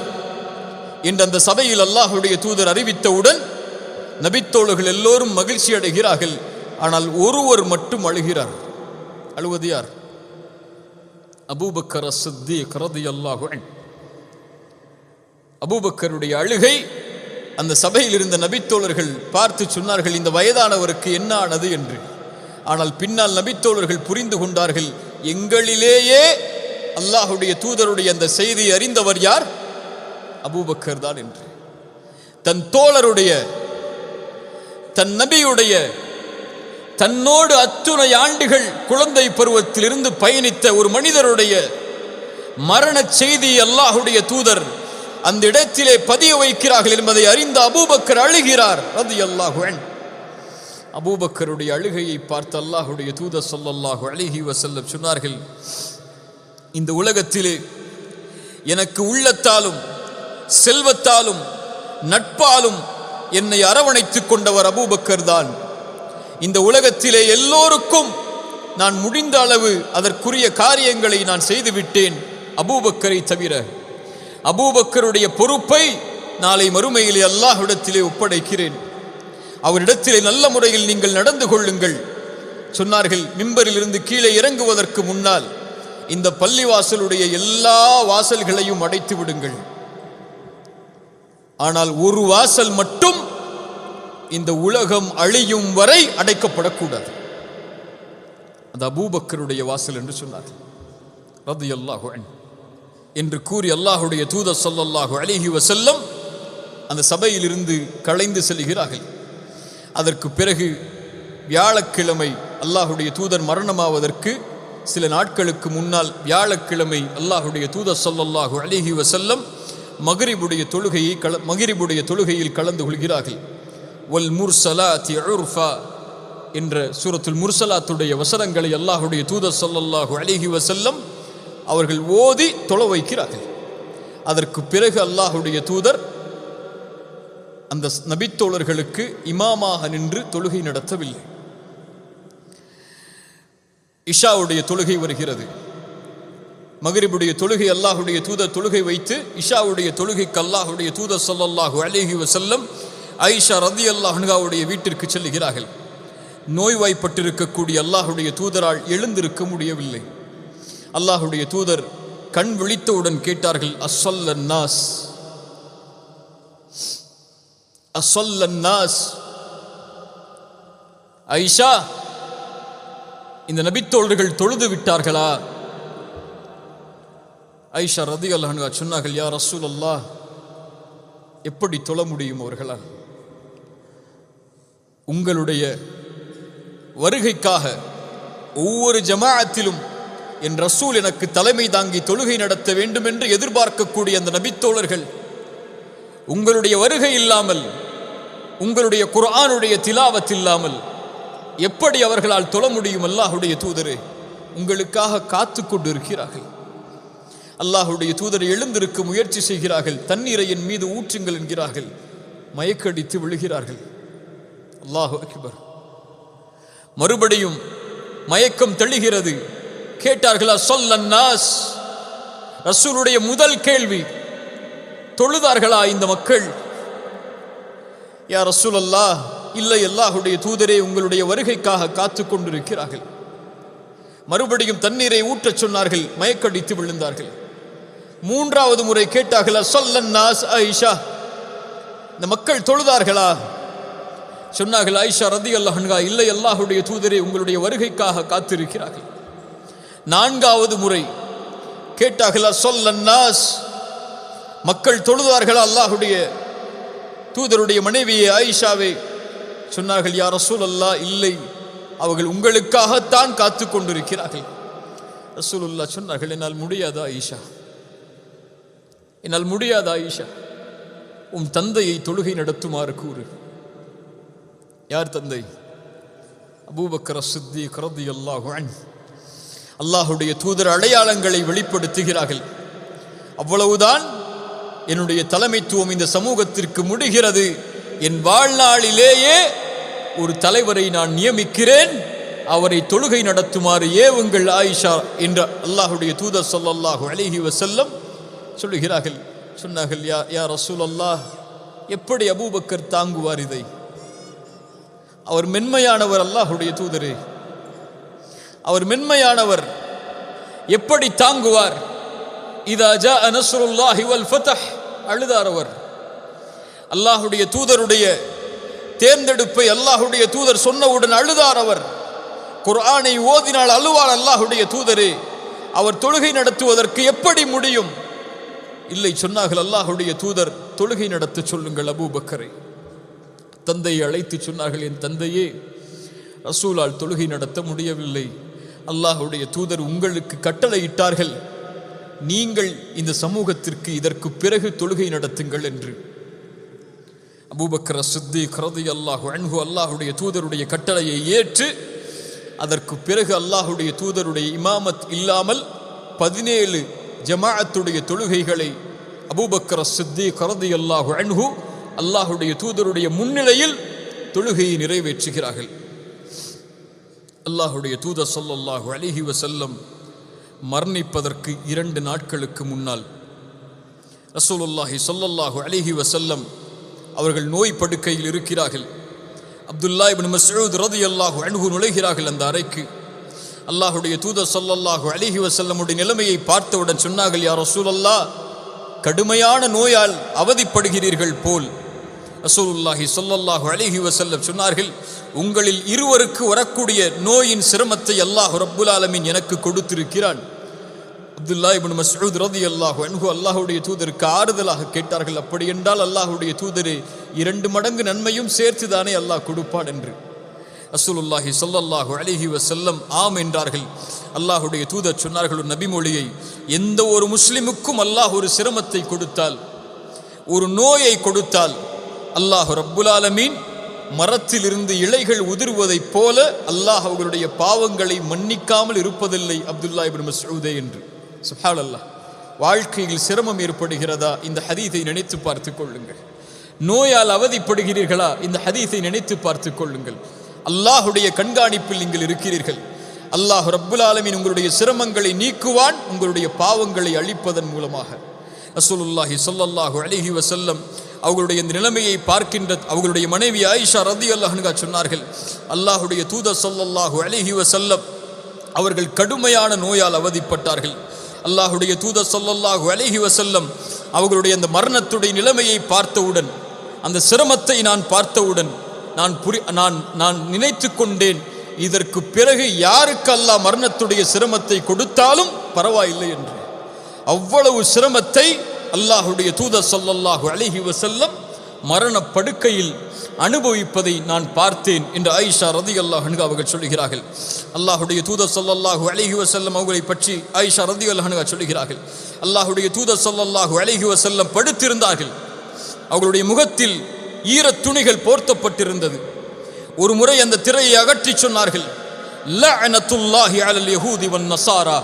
என்று அந்த சபையில் அல்லாஹுடைய தூதர் அறிவித்தவுடன் நபித்தோழர்கள் எல்லோரும் மகிழ்ச்சி அடைகிறார்கள். ஆனால் ஒருவர் மட்டும் அழுகிறார். அழுவது யார்? அபூபக்கர் அஸ்-சித்தீக் ரலியல்லாஹு அன்ஹு. அபூபக்கருடைய அழுகை அந்த சபையில் இருந்த நபித்தோழர்கள் பார்த்து சொன்னார்கள், இந்த வயதானவருக்கு என்ன ஆனது என்று. ஆனால் பின்னால் நபித்தோழர்கள் புரிந்து கொண்டார்கள், எங்களிலேயே அல்லாஹுடைய தூதருடைய அந்த செய்தியை அறிந்தவர் யார்? அபூபக்கர் தான் என்று. தன் தோழருடைய, தன் நபியுடைய, தன்னோடு அத்துணை ஆண்டுகள் குழந்தை பருவத்திலிருந்து பயணித்த ஒரு மனிதருடைய மரண செய்தி அல்லாஹுடைய தூதர் அந்த இடத்திலே பதிய வைக்கிறார்கள் என்பதை அறிந்த அபூபக்கர் அழுகிறார் ரலியல்லாஹு அன்ஹு. அபூபக்கருடைய அழுகையை பார்த்து அல்லாஹுடைய தூதர் ஸல்லல்லாஹு அலைஹி வஸல்லம் சொன்னார்கள், இந்த உலகத்திலே எனக்கு உள்ளத்தாலும் செல்வத்தாலும் நட்பாலும் என்னை அரவணைத்துக் கொண்டவர் அபூபக்கர் தான். இந்த உலகத்திலே எல்லோருக்கும் நான் முடிந்த அளவு அதற்குரிய காரியங்களை நான் செய்துவிட்டேன், அபூபக்கரை தவிர. அபூபக்கருடைய பொறுப்பை நாளை மறுமையிலே அல்லாஹ்விடத்திலே ஒப்படைக்கிறேன். அவரிடத்திலே நல்ல முறையில் நீங்கள் நடந்து கொள்ளுங்கள் சொன்னார்கள். மிம்பரிலிருந்து கீழே இறங்குவதற்கு முன்னால் இந்த பள்ளிவாசலுடைய எல்லா வாசல்களையும் அடைத்து விடுங்கள். ஆனால் ஒரு வாசல் மட்டும் இந்த உலகம் அழியும் வரை அடைக்கப்படக்கூடாது. அது அபூபக்கருடைய வாசல் என்று சொன்னார்கள் ரலியல்லாஹு அன்ஹு என்று கூறி அல்லாஹுடைய தூதர் ஸல்லல்லாஹு அலைஹி வஸல்லம் அந்த சபையிலிருந்து கலைந்து செல்கிறார்கள். அதற்கு பிறகு வியாழக்கிழமை அல்லாஹுடைய தூதர் மரணமாவதற்கு சில நாட்களுக்கு முன்னால் வியாழக்கிழமை அல்லாஹுடைய தூதர் ஸல்லல்லாஹு அலைஹி வஸல்லம் மக்ரிபுடைய தொழுகையில் கலந்து கொள்கிறார்கள். வல் முர்சலாத்தி உர்ஃபா என்ற சூரத்துல் முர்சலாத்துடைய வசனங்களை அல்லாஹுடைய தூதர் ஸல்லல்லாஹு அலைஹி வஸல்லம் அவர்கள் ஓதி தொழ வைக்கிறார்கள். அதற்கு பிறகு அல்லாஹுடைய தூதர் அந்த நபித்தோழர்களுக்கு இமாமாக நின்று தொழுகை நடத்தவில்லை. இஷாவுடைய தொழுகை வருகிறது. மக்ரிபுடைய தொழுகை அல்லாஹுடைய தூதர் தொழுகை வைத்து இஷாவுடைய தொழுகைக்கு அல்லாஹுடைய தூதர் ஸல்லல்லாஹு அலைஹி வஸல்லம் ஆயிஷா ரலியல்லாஹு அன்ஹாவுடைய வீட்டிற்கு செல்கிறார்கள். நோய்வாய்ப்பட்டிருக்கக்கூடிய அல்லாஹுடைய தூதரால் எழுந்திருக்க முடியவில்லை. அல்லாஹுடைய தூதர் கண் விழித்தவுடன் கேட்டார்கள், அஸ்ஸல்லன்னாஸ் அஸ்ஸல்லன்னாஸ், ஆயிஷா இந்த நபித்தோழர்கள் தொழுது விட்டார்களா? ஆயிஷா ரலியல்லாஹு அன்ஹா சொன்னார்கள், யா ரசூலல்லாஹ், எப்படி தொழ முடியும் அவர்களால்? உங்களுடைய வருகைக்காக ஒவ்வொரு ஜமாஅத்திலும் என் ரசூல் எனக்கு தலைமை தாங்கி தொழுகை நடத்த வேண்டும் என்று எதிர்பார்க்கக்கூடிய அந்த நபித்தோழர்கள் உங்களுடைய வருகை இல்லாமல், உங்களுடைய குர்ஆனுடைய திலாவத் இல்லாமல் எப்படி அவர்களால் தொழ முடியும்? அல்லாஹுடைய தூதரே, உங்களுக்காக காத்து கொண்டு இருக்கிறார்கள். அல்லாஹுடைய தூதர் எழுந்திருக்க முயற்சி செய்கிறார்கள். தண்ணீரை என் மீது ஊற்றுங்கள் என்கிறார்கள். மயக்கடித்து விழுகிறார்கள். அல்லாஹு அக்பர். மறுபடியும் மயக்கம் தெளிகிறது. கேட்டார்களா ஸல்லன்னாஸ்? ரசூலுடைய முதல் கேள்வி, தொழுதார்களா இந்த மக்கள்? யா ரசூலல்லாஹ், இல்லை அல்லாஹுடைய தூதரே, உங்களுடைய வருகைக்காக காத்து கொண்டிருக்கிறார்கள். மறுபடியும் தண்ணீரை ஊற்றச் சொன்னார்கள். மயக்கடித்து விழுந்தார்கள். மூன்றாவது முறை கேட்டார்களா ஸல்லன்னாஸ் ஆயிஷா, இந்த மக்கள் தொழுதார்களா? சொன்னார்கள் ஆயிஷா ரலியல்லாஹு அன்ஹா, இல்லை அல்லாஹுடைய தூதரே, உங்களுடைய வருகைக்காக காத்திருக்கிறார்கள். நான்காவது முறை கேட்டார்களா ஸல்லன்னாஸ், மக்கள் தொழுதார்களா அல்லாஹுடைய தூதருடைய மனைவியே ஆயிஷாவே? சொன்னார்கள், யா ரசூலல்லாஹ், இல்லை, அவர்கள் உங்களுக்காகத்தான் காத்து கொண்டிருக்கிறார்கள். ரசூலுல்லாஹ் சொன்னார்கள், என்னால் முடியாதா ஆயிஷா, என்னால் முடியாதா ஆயிஷா, உன் தந்தையை தொழுகை நடத்துமாறு கூறு. யார் தந்தை? அபூபக்கர் அஸ்-சித்தீக் ரலியல்லாஹு அன்ஹு. அல்லாஹுடைய தூதர் அடையாளங்களை வெளிப்படுத்துகிறார்கள். அவ்வளவுதான், என்னுடைய தலைமைத்துவம் இந்த சமூகத்திற்கு முடிகிறது. என் வாழ்நாளிலேயே ஒரு தலைவரை நான் நியமிக்கிறேன், அவரை தொழுகை நடத்துமாறு ஏவுங்கள் ஆயிஷா என்ற அல்லாஹுடைய தூதர் ஸல்லல்லாஹு அலைஹி வஸல்லம் சொல்லுகிறார்கள். சொன்னார்கள், யா ரசூலல்லாஹ், எப்படி அபூபக்கர் தாங்குவார் இதை? அவர் மென்மையானவர், அல்லாஹுடைய தூதரே, அவர் மென்மையானவர், எப்படி தாங்குவார்? இதா ஜாஅ நஸ்ருல்லாஹி வல் ஃபத்ஹ், அழுதார் அவர். அல்லாஹுடைய தூதருடைய தேர்ந்தெடுப்பை அல்லாஹுடைய தூதர் சொன்னவுடன் அழுதார் அவர். குர்ஆனை ஓதினால் அழுவார் அல்லாஹுடைய தூதரே, அவர் தொழுகை நடத்துவதற்கு எப்படி முடியும்? இல்லை சொன்னார்கள் அல்லாஹுடைய தூதர், தொழுகை நடத்த சொல்லுங்கள் அபூபக்கரை. தந்தையை அழைத்து சொன்னார்கள், என் தந்தையே, ரசூலால் தொழுகை நடத்த முடியவில்லை. அல்லாஹுடைய தூதர் உங்களுக்கு கட்டளையிட்டார்கள், நீங்கள் இந்த சமூகத்திற்கு இதற்கு பிறகு தொழுகை நடத்துங்கள் என்று. அபூபக்கர் சித்திக் ரலியல்லாஹு அன்ஹு அல்லாஹ்வுடைய தூதருடைய கட்டளையை ஏற்று அதற்கு பிறகு அல்லாஹ்வுடைய தூதருடைய இமாமத் இல்லாமல் 17 ஜமாஅத்துடைய தொழுகைகளை அபூபக்கர் சித்திக் ரலியல்லாஹு அன்ஹு அல்லாஹ்வுடைய தூதருடைய முன்னிலையில் தொழுகையை நிறைவேற்றுகிறார்கள். அல்லாஹ்வுடைய தூதர் ஸல்லல்லாஹு அலைஹி வஸல்லம் மரணிப்பதற்கு 2 நாட்களுக்கு முன்னால் ரசூலுல்லாஹி ஸல்லல்லாஹு அலைஹி வஸல்லம் அவர்கள் நோய் படுக்கையில் இருக்கிறார்கள். அப்துல்லா இப்னு மஸ்ஊத் ரலியல்லாஹு அன்ஹு நுழைகிறார்கள் அந்த அறைக்கு. அல்லாஹ்வுடைய தூதர் ஸல்லல்லாஹு அலைஹி வஸல்லமுடைய நிலைமையை பார்த்தவுடன் சொன்னார்கள், யா ரசூலல்லாஹ், கடுமையான நோயால் அவதிப்படுகிறீர்கள் போல். ரசூலுல்லாஹி ஸல்லல்லாஹு அலைஹி வஸல்லம் சொன்னார்கள், உங்களில் இருவருக்கு வரக்கூடிய நோயின் சிரமத்தை அல்லாஹ் ரப்புல் ஆலமீன் எனக்கு கொடுத்திருக்கிறான். அப்துல்லா இப்னு மஸ்ஊத் ரலியல்லாஹு அன்ஹு அல்லாஹ்வுடைய தூதருக்கு ஆறுதலாக கேட்டார்கள், அப்படி என்றால் அல்லாஹ்வுடைய தூதரே 2 மடங்கு நன்மையும் சேர்த்துதானே அல்லாஹ் கொடுப்பான் என்று. ரசூலுல்லாஹி ஸல்லல்லாஹு அலைஹி வஸல்லம் ஆம் என்றார்கள். அல்லாஹ்வுடைய தூதர் சொன்னார்கள் ஒரு நபிமொழியை, எந்த ஒரு முஸ்லிமுக்கும் அல்லாஹ் ஒரு சிரமத்தை கொடுத்தால், ஒரு நோயை கொடுத்தால், அல்லாஹ் ரப்புல் ஆலமீன் மரத்திலிருந்து இலைகள் உதிர்வதைப் போல அல்லாஹ் அவர்களுடைய பாவங்களை மன்னிக்காமல் இருப்பதில்லை அப்துல்லா இப்னு மஸ்ஊதே என்று. சுப்ஹானல்லாஹ். வாழ்க்கையில் சிரமம் ஏற்படுகிறதா? இந்த ஹதீஸை நினைத்து பார்த்து கொள்ளுங்கள். நோயால் அவதிப்படுகிறீர்களா? இந்த ஹதீஸை நினைத்து பார்த்து கொள்ளுங்கள். அல்லாஹ்வுடைய கண்காணிப்பில் நீங்கள் இருக்கிறீர்கள். அல்லாஹ் ரப்புல் ஆலமீன் உங்களுடைய சிரமங்களை நீக்குவான், உங்களுடைய பாவங்களை அழிப்பதன் மூலமாக. ரசூலுல்லாஹி ஸல்லல்லாஹு அலைஹி வஸல்லம் அவர்களுடைய இந்த நிலைமையை பார்க்கின்ற அவர்களுடைய மனைவி ஆயிஷா ரலியல்லாஹு அன்ஹா சொன்னார்கள், அல்லாஹ்வுடைய தூதர் ஸல்லல்லாஹு அலைஹி வஸல்லம் அவர்கள் கடுமையான நோயால் அவதிப்பட்டார்கள். அல்லாஹ்வுடைய தூதர் ஸல்லல்லாஹு அலைஹி வஸல்லம் அவர்களுடைய அந்த மரணத்துடைய நிலைமையை பார்த்தவுடன், அந்த சிரமத்தை நான் பார்த்தவுடன் நான் நினைத்து கொண்டேன், இதற்கு பிறகு யாருக்கு அல்லாஹ் மரணத்துடைய சிரமத்தை கொடுத்தாலும் பரவாயில்லை என்று. அவ்வளவு சிரமத்தை அல்லாஹ்வுடைய தூதர் ஸல்லல்லாஹு அலைஹி வஸல்லம் மரண படுக்கையில் அனுபவிப்பதை நான் பார்த்தேன் என்று ஆயிஷா ரலியல்லாஹு அன்ஹா அவர்கள் சொல்கிறார்கள். அல்லாஹ்வுடைய தூதர் ஸல்லல்லாஹு அலைஹி வஸல்லம் அவர்களை பற்றி ஆயிஷா ரலியல்லாஹு அன்ஹா சொல்கிறார்கள், அல்லாஹ்வுடைய தூதர் ஸல்லல்லாஹு அலைஹி வஸல்லம் படுத்திருந்தார்கள். அவர்களுடைய முகத்தில் ஈரத் துணிகள் போர்த்தப்பட்டிருந்தது. ஒரு முறை அந்த திரையை அகற்றி சொன்னார்கள், லஅனத்துல்லாஹி அலல் யஹூதி வன் நஸாரா.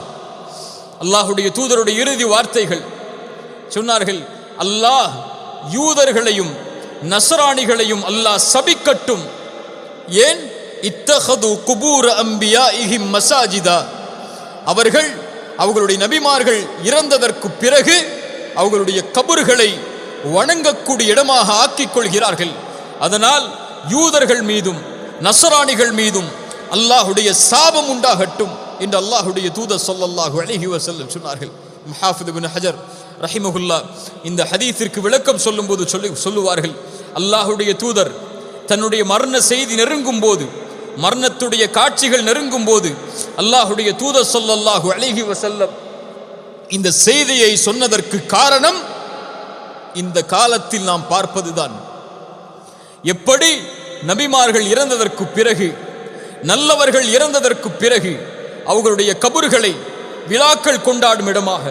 அல்லாஹ்வுடைய தூதருடைய இறுதி வார்த்தைகள் சொன்னார்கள், அல்லாஹ் யூதர்களையும் நஸரானிகளையும் அல்லாஹ் சபிக்கட்டும். ஏன்? இத்தஹது குபூர அம்பியாஇஹிம் மசாஜிதா. அவர்கள் அவர்களுடைய நபிமார்கள் இறந்ததற்கு பிறகு அவர்களுடைய கபர்களை வணங்கக்கூடிய இடமாக ஆக்கிக் கொள்கிறார்கள். அதனால் யூதர்கள் மீதும் நஸரானிகள் மீதும் அல்லாஹ்வுடைய சாபம் உண்டாகட்டும் என்று அல்லாஹ்வுடைய தூதர் ஸல்லல்லாஹு அலைஹி வஸல்லம் சொன்னார்கள். முஹாஃபித் இப்னு ஹஜர் ரஹிமஹுல்லா இந்த ஹதீஸிற்கு விளக்கம் சொல்லும்போது சொல்லுவார்கள், அல்லாஹ்வுடைய தூதர் தன்னுடைய மரண செய்தி நெருங்கும் போது, மரணத்துடைய காட்சிகள் நெருங்கும் போது அல்லாஹ்வுடைய தூதர் ஸல்லல்லாஹு அலைஹி வஸல்லம் இந்த செய்தியை சொன்னதற்கு காரணம் இந்த காலத்தில் நாம் பார்ப்பதுதான். எப்படி நபிமார்கள் இறந்ததற்கு பிறகு, நல்லவர்கள் இறந்ததற்கு பிறகு அவர்களுடைய கபர்களை விழாக்கள் கொண்டாடும் இடமாக,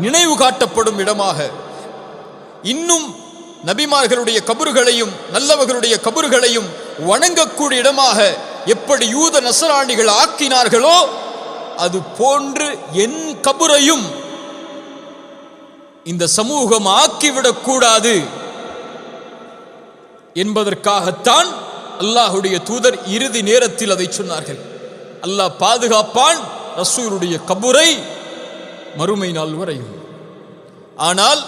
நினைவு காட்டப்படும் இடமாக, இன்னும் நபிமார்களுடைய கபர்களையும் நல்லவர்களுடைய கபர்களையும் வணங்கக்கூடிய இடமாக எப்படி யூத நஸரானிகள் ஆக்கினார்களோ, அது போன்று என் கபரையும் இந்த சமூகம் ஆக்கிவிடக்கூடாது என்பதற்காகத்தான் அல்லாஹ்வுடைய தூதர் இறுதி நேரத்தில் அதை சொன்னார்கள். அல்லாஹ் பாதுகாப்பான் ரசூலுடைய கபரை மறுமை நாள் வரையும். ஆனால்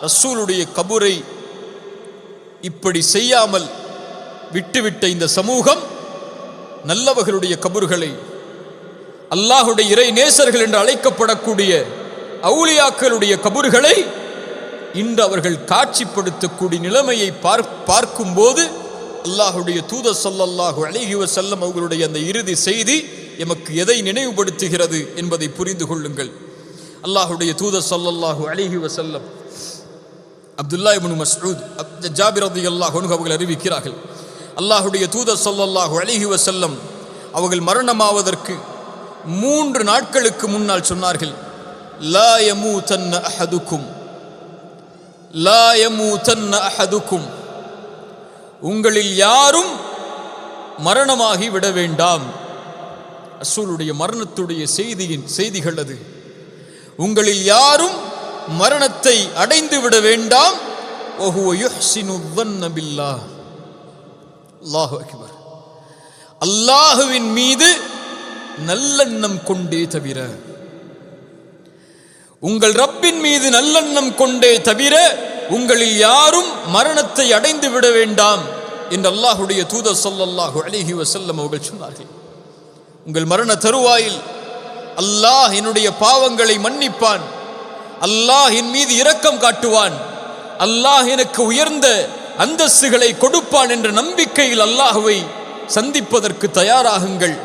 ரசூலுடைய கபரை இப்படி செய்யாமல் விட்டுவிட்ட இந்த சமூகம் நல்லவர்களுடைய கபர்களை, அல்லாஹ்வுடைய இறை நேசர்கள் என்று அழைக்கப்படக்கூடிய அவுலியாக்களுடைய கபர்களை இன்று அவர்கள் காட்சிப்படுத்தக்கூடிய நிலைமையை பார்க்கும்போது அல்லாஹ்வுடைய தூதர் ஸல்லல்லாஹு அலைஹி வஸல்லம் அவர்களுடைய அந்த இறுதி செய்தி எமக்கு எதை நினைவுபடுத்துகிறது என்பதை புரிந்து கொள்ளுங்கள். அல்லாஹ்வுடைய தூதர் ஸல்லல்லாஹு அலைஹி வஸல்லம் அப்துல்லா இப்னு மஸ்ஊத் ஜாபிர் ரலியல்லாஹு அன்ஹு அவர்கள் அறிவிக்கிறார்கள், அல்லாஹ்வுடைய தூதர் ஸல்லல்லாஹு அலைஹி வஸல்லம் அவர்கள் மரணமாவதற்கு 3 நாட்களுக்கு முன்னால் சொன்னார்கள், லா யமூதன்ன அஹதுக்கும், லா யமூதன்ன அஹதுக்கும், உங்களில் யாரும் மரணமாகி விட வேண்டாம். ரசூலுடைய மரணத்துடைய செய்திகள் அது. உங்களில் யாரும் மரணத்தை அடைந்து விட வேண்டாம். வஹுவ யுஹ்சினு ظن بالله. அல்லாஹு அக்பர். அல்லாஹுவின் மீது நல்லெண்ணம் கொண்டே தவிர, உங்கள் ரப்பின் மீது நல்லெண்ணம் கொண்டே தவிர உங்களில் யாரும் மரணத்தை அடைந்து விட வேண்டாம் என்று அல்லாஹுடைய தூதர் ஸல்லல்லாஹு அலைஹி வஸல்லம் அவர்கள் சொன்னார்கள். உங்கள் மரண தருவாயில் அல்லாஹ் என்னுடைய பாவங்களை மன்னிப்பான், அல்லாஹ் என் மீது இரக்கம் காட்டுவான், அல்லாஹ் எனக்கு உயர்ந்த அந்தஸ்துகளை கொடுப்பான் என்ற நம்பிக்கையில் அல்லாஹுவை சந்திப்பதற்கு தயாராகுங்கள்.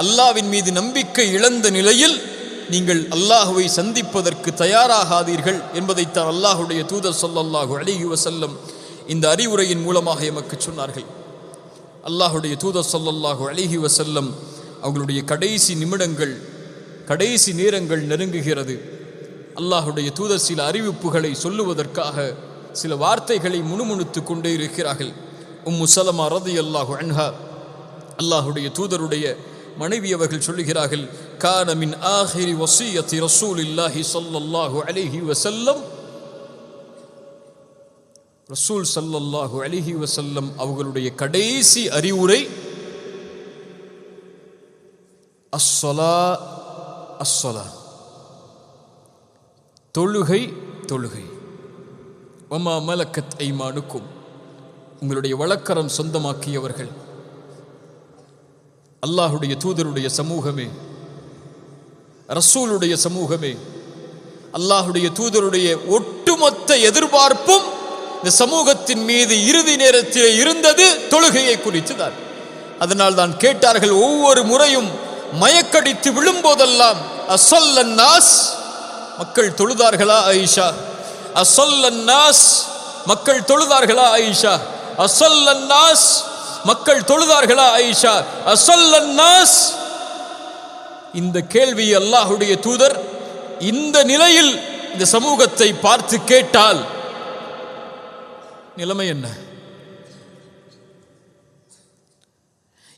அல்லாஹ்வின் மீது நம்பிக்கை இழந்த நிலையில் நீங்கள் அல்லாஹுவை சந்திப்பதற்கு தயாராகாதீர்கள் என்பதைத்தான் அல்லாஹுடைய தூதர் ஸல்லல்லாஹு அலைஹி வஸல்லம் இந்த அறிவுரையின் மூலமாக எமக்கு சொன்னார்கள். அல்லாஹுடைய தூதர் ஸல்லல்லாஹு அலைஹி வஸல்லம் அவர்களுடைய கடைசி நிமிடங்கள், கடைசி நேரங்கள் நெருங்குகிறது. அல்லாஹுடைய தூதர் சில அறிவிப்புகளை சொல்லுவதற்காக சில வார்த்தைகளை முணுமுணுத்து கொண்டே இருக்கிறார்கள். உம்மு சலமா ரலியல்லாஹு அன்ஹா, அல்லாஹுடைய தூதருடைய மனைவி, அவர்கள் சொல்லுகிறார்கள், கான மின் ஆஹிரி வஸியத்தி ரசூலில்லாஹி ஸல்லல்லாஹு அலைஹி வஸல்லம், ரசூல் ஸல்லல்லாஹு அலைஹி வஸல்லம் அவர்களுடைய கடைசி அறிவுரை அஸ்ஸலா அஸ்ஸலா, தொழுகை தொழுகை. வமா மலக்கத் ஐமானுக்கும், உங்களுடைய வழக்கரம் சொந்தமாக்கியவர்கள். அல்லாஹுடைய தூதருடைய சமூகமே, ரசூலுடைய சமூகமே, அல்லாஹுடைய தூதருடைய ஒட்டுமொத்த எதிர்பார்ப்பும் இந்த சமூகத்தின் மீது இறுதி நேரத்தில் இருந்தது தொழுகையை குறித்து தான். அதனால் தான் கேட்டார்கள், ஒவ்வொரு முறையும் மயக்கடித்து விழும்போதெல்லாம், அஸல்லன் நாஸ், மக்கள் தொழுதார்களா ஆயிஷா? அஸல்லன் நாஸ், மக்கள் தொழுதார்களா ஆயிஷா? அஸல்லன் நாஸ், மக்கள் தொழுதார்களா ஆயிஷா? அஸல்லன் நாஸ். இந்த கேள்வி அல்லாஹுடைய தூதர் இந்த நிலையில் இந்த சமூகத்தை பார்த்து கேட்டால் நிலைமை என்ன?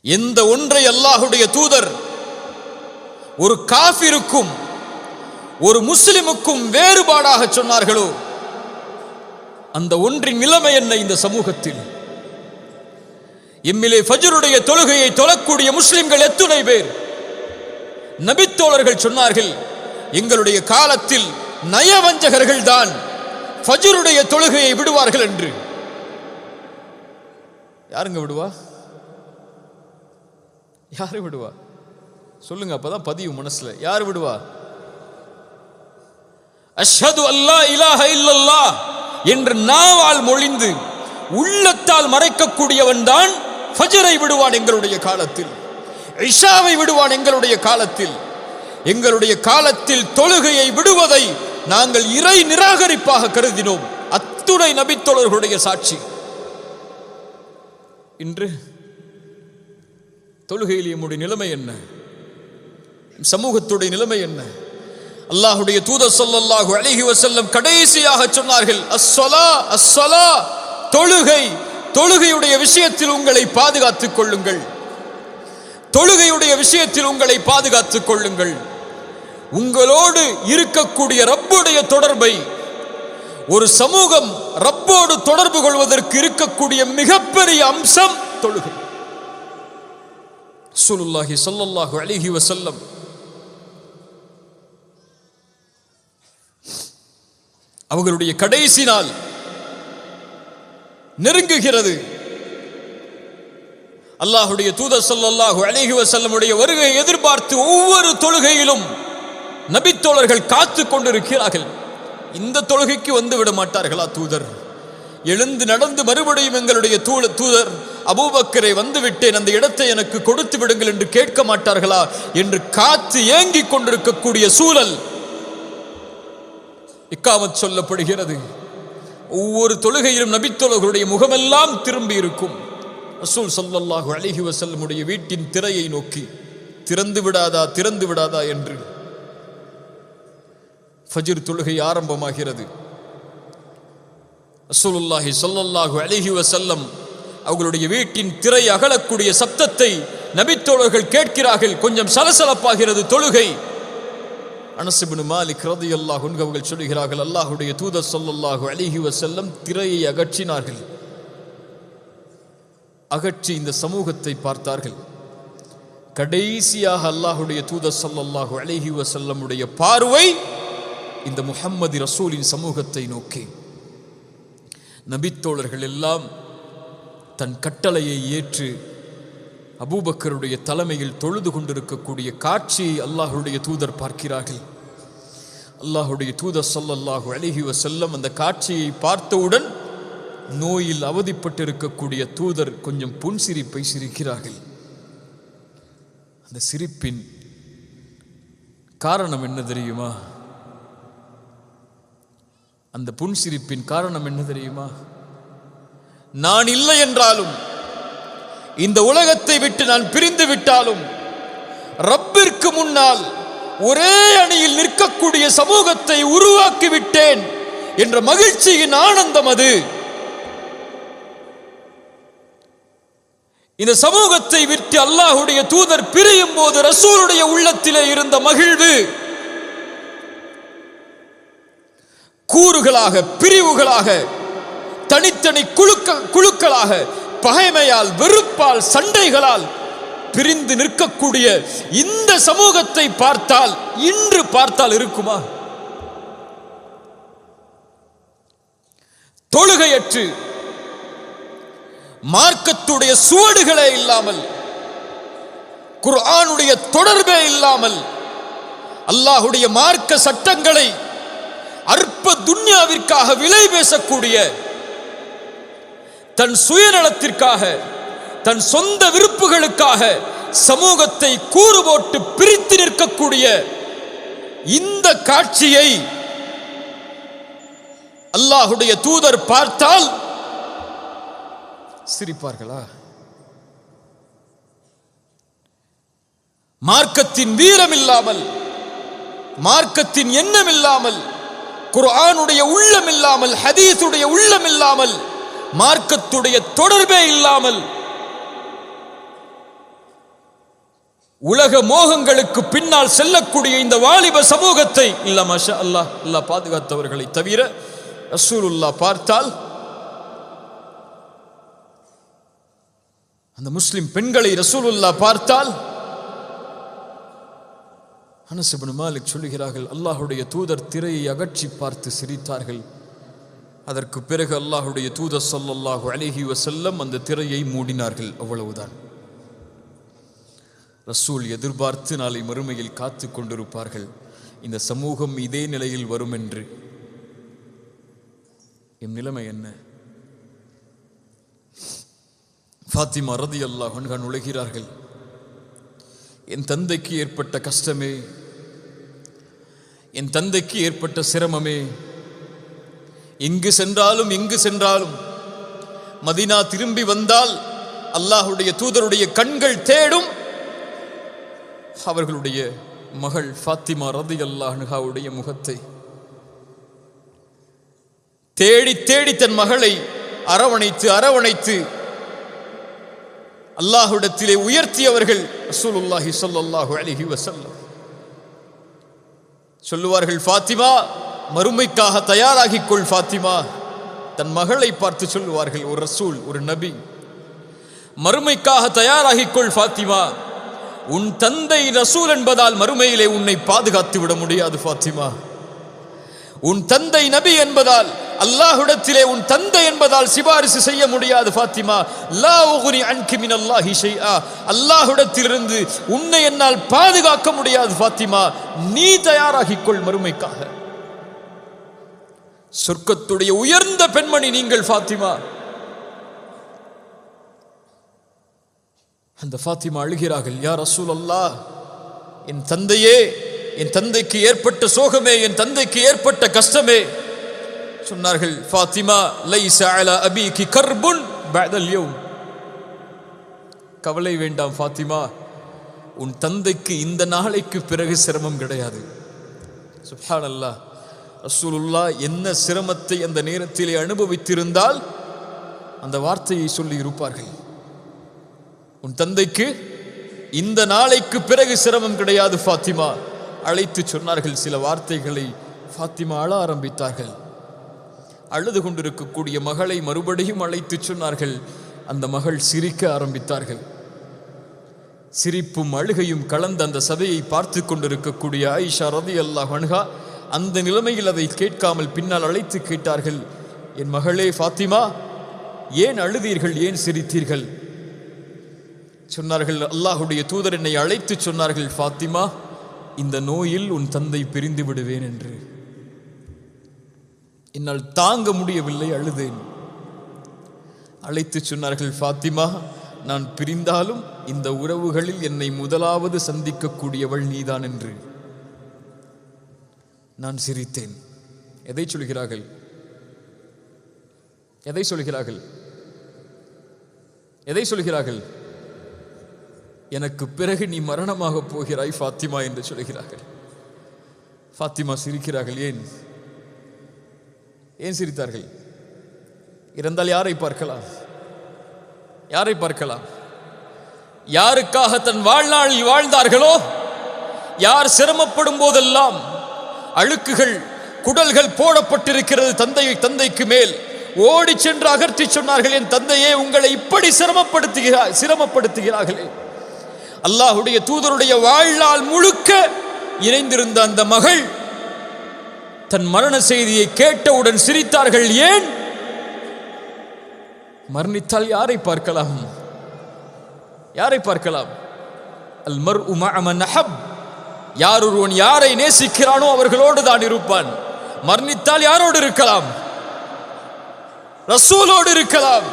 எந்த ஒன்றை அல்லாஹுடைய தூதர் ஒரு காஃபிருக்கும் ஒரு முஸ்லிமுக்கும் வேறுபாடாக சொன்னார்களோ அந்த ஒன்றின் நிலைமை என்ன இந்த சமூகத்தில்? எம்மிலே ஃபஜ்ருடைய தொழுகையை தொழக்கூடிய முஸ்லிம்கள் எத்துணை பேர்? நபித்தோழர்கள் சொன்னார்கள், எங்களுடைய காலத்தில் நயவஞ்சகர்கள் தான் ஃபஜ்ருடைய தொழுகையை விடுவார்கள் என்று. யாருங்க விடுவா? யாரு விடுவா? சொல்லுங்க, அப்பதான் பதிவு மனசுல. யாரு விடுவா? அஷ்ஹது அல்லா இலாஹ இல்லல்லாஹ் என்று நாவால் மொழிந்து உள்ளத்தால் மறைக்கக்கூடியவன் தான் ஃபஜ்ரை விடுவான் எங்களுடைய காலத்தில், இஷாவை விடுவான் எங்களுடைய காலத்தில். எங்களுடைய காலத்தில் தொழுகையை விடுவதை நாங்கள் இறை நிராகரிப்பாக கருதினோம். அத்துணை நபித்தோழர்களுடைய சாட்சி. இன்று தொழுகையில் நம்முடைய நிலைமை என்ன? சமூகத்துடைய நிலைமை என்ன? அல்லாஹுடைய தூதர் ஸல்லல்லாஹு அலைஹி வஸல்லம் கடைசியாக சொன்னார்கள், அஸ்ஸலா அஸ்ஸலா, தொழுகை. தொழுகையுடைய விஷயத்தில் உங்களை பாதுகாத்துக் கொள்ளுங்கள், தொழுகையுடைய விஷயத்தில் உங்களை பாதுகாத்துக் கொள்ளுங்கள். உங்களோடு இருக்கக்கூடிய ரப்புடைய தொடர்பை, ஒரு சமூகம் ரப்போடு தொடர்பு கொள்வதற்கு இருக்கக்கூடிய மிகப்பெரிய அம்சம் தொழுகை. ரசூலுல்லாஹி ஸல்லல்லாஹு அலைஹி வஸல்லம் அவர்களுடைய கடைசி நாள் நெருங்குகிறது. அல்லாஹுடைய தூதர் ஸல்லல்லாஹு அலைஹி வஸல்லமுடைய வருகையை எதிர்பார்த்து ஒவ்வொரு தொழுகையிலும் நபித்தோழர்கள் காத்து கொண்டிருக்கிறார்கள். இந்த தொழுகைக்கு வந்து விட மாட்டார்களா தூதர்? எழுந்து நடந்து மறுபடியும் எங்களுடைய தூதர் அபூபக்கரை வந்து விட்டேன், அந்த இடத்தை எனக்கு கொடுத்து விடுங்கள் என்று கேட்க மாட்டார்களா என்று காத்து ஏங்கிக் கொண்டிருக்கக்கூடிய சூழல் இக்காமத் சொல்லப்படுகிறது. ஒவ்வொரு தொழுகையிலும் நபித்தோழர்களுடைய முகமெல்லாம் திரும்பி இருக்கும். ரசூல் ஸல்லல்லாஹு அலைஹி வஸல்லமுடைய வீட்டின் திரையை நோக்கி, திறந்து விடாதா திறந்து விடாதா என்று. ஃபஜ்ர் தொழுகை ஆரம்பமாகிறது. ரசூலுல்லாஹி ஸல்லல்லாஹு அலைஹி வஸல்லம் அவர்களுடைய வீட்டின் திரை அகலக்கூடிய சப்தத்தை நபித்தோழர்கள் கேட்கிறார்கள். கொஞ்சம் சலசலப்பாகிறது தொழுகை. அனஸ் இப்னு மாலிக் ரலியல்லாஹு அன்ஹு அவர்கள் சொல்கிறார்கள், அல்லாஹ்வுடைய தூதர் ஸல்லல்லாஹு அலைஹி வஸல்லம் திரையை அகற்றினார்கள். அகற்றி இந்த சமூகத்தை பார்த்தார்கள். கடைசியாக அல்லாஹ்வுடைய தூதர் ஸல்லல்லாஹு அலைஹி வஸல்லமுடைய பார்வை இந்த முஹம்மது ரசூலின் சமூகத்தை நோக்கி. நபித்தோழர்கள் எல்லாம் தன் கட்டளையை ஏற்று அபூபக்கருடைய தலைமையில் தொழுது கொண்டிருக்கக்கூடிய காட்சியை அல்லாஹ்வுடைய தூதர் பார்க்கிறார்கள். அல்லாஹ்வுடைய தூதர் ஸல்லல்லாஹு அலைஹி வஸல்லம் அந்த காட்சியை பார்த்தவுடன் நோயில் அவதிப்பட்டிருக்கக்கூடிய தூதர் கொஞ்சம் புன்சிரிப்பை சிரிக்கிறார்கள். அந்த சிரிப்பின் காரணம் என்ன தெரியுமா? அந்த புன்சிரிப்பின் காரணம் என்ன தெரியுமா? நான் இல்லை என்றாலும், இந்த உலகத்தை விட்டு நான் பிரிந்து விட்டாலும், ரப்பிற்கு முன்னால் ஒரே அணியில் நிற்கக்கூடிய சமூகத்தை உருவாக்கி விட்டேன் என்ற மகிழ்ச்சியின் ஆனந்தம் அது. இந்த சமூகத்தை விட்டு அல்லாஹ்வுடைய தூதர் பிரியும் போது ரசூலுடைய உள்ளத்திலே இருந்த மகிழ்வு கூறுகளாக, பிரிவுகளாக, தனித்தனி குழுக்களாக, பகைமையால், வெறுப்பால், சண்டைகளால் பிரிந்து நிற்கக்கூடிய இந்த சமூகத்தை பார்த்தால், இன்று பார்த்தால் இருக்குமா? தொழுகையற்று மார்க்கத்துடைய சுவடுகளே இல்லாமல், குர்ஆனுடைய தொடர்பே இல்லாமல், அல்லாஹ்வுடைய மார்க்க சட்டங்களை அற்ப துன்யாவிற்காக விலை பேசக்கூடிய, தன் சுயநலத்திற்காக, தன் சொந்த விருப்புகளுக்காக சமூகத்தை கூறு போட்டு பிரித்து நிற்கக்கூடிய இந்த காட்சியை அல்லாஹ்வுடைய தூதர் பார்த்தால் சிரிப்பார்களா? மார்க்கத்தின் வீரம் இல்லாமல், மார்க்கத்தின் எண்ணம் இல்லாமல், குர்ஆனுடைய உள்ளம் இல்லாமல், ஹதீஸுடைய உள்ளம் இல்லாமல், மார்க்கத்துடைய தொடர்பே இல்லாமல், உலக மோகங்களுக்கு பின்னால் செல்லக்கூடிய இந்த வாலிப சமூகத்தை இல்ல மாஷா அல்லாஹ், அல்லாஹ் பாதுகாத்தவர்களை தவிர ரசூலுல்லாஹ் பார்த்தால், அந்த முஸ்லிம் பெண்களை ரசூலுல்லாஹ் பார்த்தால், அனஸ் இப்னு மாலிக் சொல்லுகிறார்கள், அல்லாஹ்வுடைய தூதர் திரையை அகற்றி பார்த்து சிரித்தார்கள். அதற்கு பிறகு அல்லாஹ்வுடைய தூதர் ஸல்லல்லாஹு அலைஹி வஸல்லம் அந்த திரையை மூடினார்கள். அவ்வளவுதான். ரசூல் எதிர்பார்த்து நாளை மறுமையில் காத்து கொண்டிருப்பார்கள், இந்த சமூகம் இதே நிலையில் வரும் என்று. என் நிலைமை என்ன? ஃபாத்திமா ரலியல்லாஹு அன்ஹா நுழைகிறார்கள். என் தந்தைக்கு ஏற்பட்ட கஷ்டமே, என் தந்தைக்கு ஏற்பட்ட சிரமமே, எங்கு சென்றாலும் மதீனா திரும்பி வந்தால் அல்லாஹ்வுடைய தூதருடைய கண்கள் தேடும் அவர்களுடைய மகள் ஃபாத்திமா ரலியல்லாஹு அன்ஹாவுடைய முகத்தை. தேடி தேடி தன் மகளை அரவணைத்து அல்லாஹ்விடத்திலே உயர்த்தியவர்கள் ரசூலுல்லாஹி ஸல்லல்லாஹு அலைஹி வஸல்லம். சொல்லுவார்கள், ஃபாத்திமா மறுமைக்காக தயாராகிக் கொள் ஃபாத்திமா. தன் மகளை பார்த்து சொல்லுவார்கள், ஒரு ரசூல், ஒரு நபி, மறுமைக்காக தயாராகிக் கொள் ஃபாத்திமா. உன் தந்தை ரசூல் என்பதால் மறுமையிலே உன்னை பாதுகாத்து விட முடியாது ஃபாத்திமா. உன் தந்தை நபி என்பதால், அல்லாஹ்விடத்திலே உன் தந்தை என்பதால் சிபாரிசு செய்ய முடியாது ஃபாத்திமா. லா உக்னி அன்கி மினல்லாஹி ஷைஆ, அல்லாஹ்விடத்திலிருந்து உன்னை என்னால் பாதுகாக்க முடியாது ஃபாத்திமா. நீ தயாராகிக் கொள் மறுமைக்காக. சொர்க்கத்துடைய உயர்ந்த பெண்மணி நீங்கள் ஃபாத்திமா. அந்த ஃபாத்திமா அழுகிறார்கள், யா ரசூலல்லாஹ், என் தந்தையே, என் தந்தைக்கு ஏற்பட்ட சோகமே, என் தந்தைக்கு ஏற்பட்ட கஷ்டமே. சொன்னார்கள், ஃபாத்திமா லைஸ அலா அபீகி கர்புன் பஅதல் யௌம். கவலை வேண்டாம் ஃபாத்திமா, உன் தந்தைக்கு இந்த நாளைக்கு பிறகு சிரமம் கிடையாது. சுப்ஹானல்லாஹ். ரசூலுல்லாஹ் என்ன சிரமத்தை அந்த நேரத்திலே அனுபவித்திருந்தால் அந்த வார்த்தையை சொல்லி இருப்பார்கள். உன் தந்தைக்கு இந்த நாளைக்கு பிறகு சிரமம் கிடையாது ஃபாத்திமா. அழைத்து சொன்னார்கள் சில வார்த்தைகளை. ஃபாத்திமா அழ ஆரம்பித்தார்கள். அழுது கொண்டிருக்கக்கூடிய மகளை மறுபடியும் அழைத்து சொன்னார்கள். அந்த மகள் சிரிக்க ஆரம்பித்தார்கள். சிரிப்பும் அழுகையும் கலந்த அந்த சபையை பார்த்து கொண்டிருக்கக்கூடிய ஆயிஷா ரலியல்லாஹு அன்ஹா அந்த நிலைமையில் அதை கேட்காமல் பின்னால் அழைத்து கேட்டார்கள், என் மகளே ஃபாத்திமா, ஏன் அழுதீர்கள், ஏன் சிரித்தீர்கள்? சொன்னார்கள், அல்லாஹுடைய தூதர் என்னை அழைத்து சொன்னார்கள், ஃபாத்திமா, இந்த நோயில் உன் தந்தை பிரிந்து விடுவேன் என்று. என்னால் தாங்க முடியவில்லை, அழுதேன். அழைத்து சொன்னார்கள், ஃபாத்திமா, நான் பிரிந்தாலும் இந்த உறவுகளில் என்னை முதலாவது சந்திக்கக்கூடியவள் நீதான் என்று. நான் சிரித்தேன். எதை சொல்கிறார்கள்? எதை சொல்கிறார்கள்? எதை சொல்கிறார்கள்? எனக்கு பிறகு நீ மரணமாக போகிறாய் ஃபாத்திமா என்று சொல்கிறார்கள். ஃபாத்திமா சிரிக்கிறார்கள். ஏன் ஏன் சிரித்தார்கள்? இறந்தால் யாரை பார்க்கலாம்? யாரை பார்க்கலாம்? யாருக்காக தன் வாழ்நாளில் வாழ்ந்தார்களோ, யார் சிரமப்படும் போதெல்லாம் அழுக்குகள் குடல்கள் போடப்பட்டிருக்கிறது தந்தைக்கு மேல், ஓடி சென்று அகற்றி சொன்னார்கள், என் தந்தையே, உங்களை இப்படி சிரமப்படுத்துகிறார்களே. அல்லாஹுடைய தூதருடைய வாழ்நாள் முழுக்க இணைந்திருந்த அந்த மகள் தன் மரண செய்தியை கேட்டவுடன் சிரித்தார்கள். ஏன்? மரணித்தால் யாரை பார்க்கலாம்? யாரை பார்க்கலாம்? அல் மர்உ மஅ மன் அஹப். யார் ஒருவன் யாரை நேசிக்கிறானோ அவர்களோடு தான் இருப்பான். மரணித்தால் யாரோடு இருக்கலாம்? ரசூலோடு இருக்கலாம்.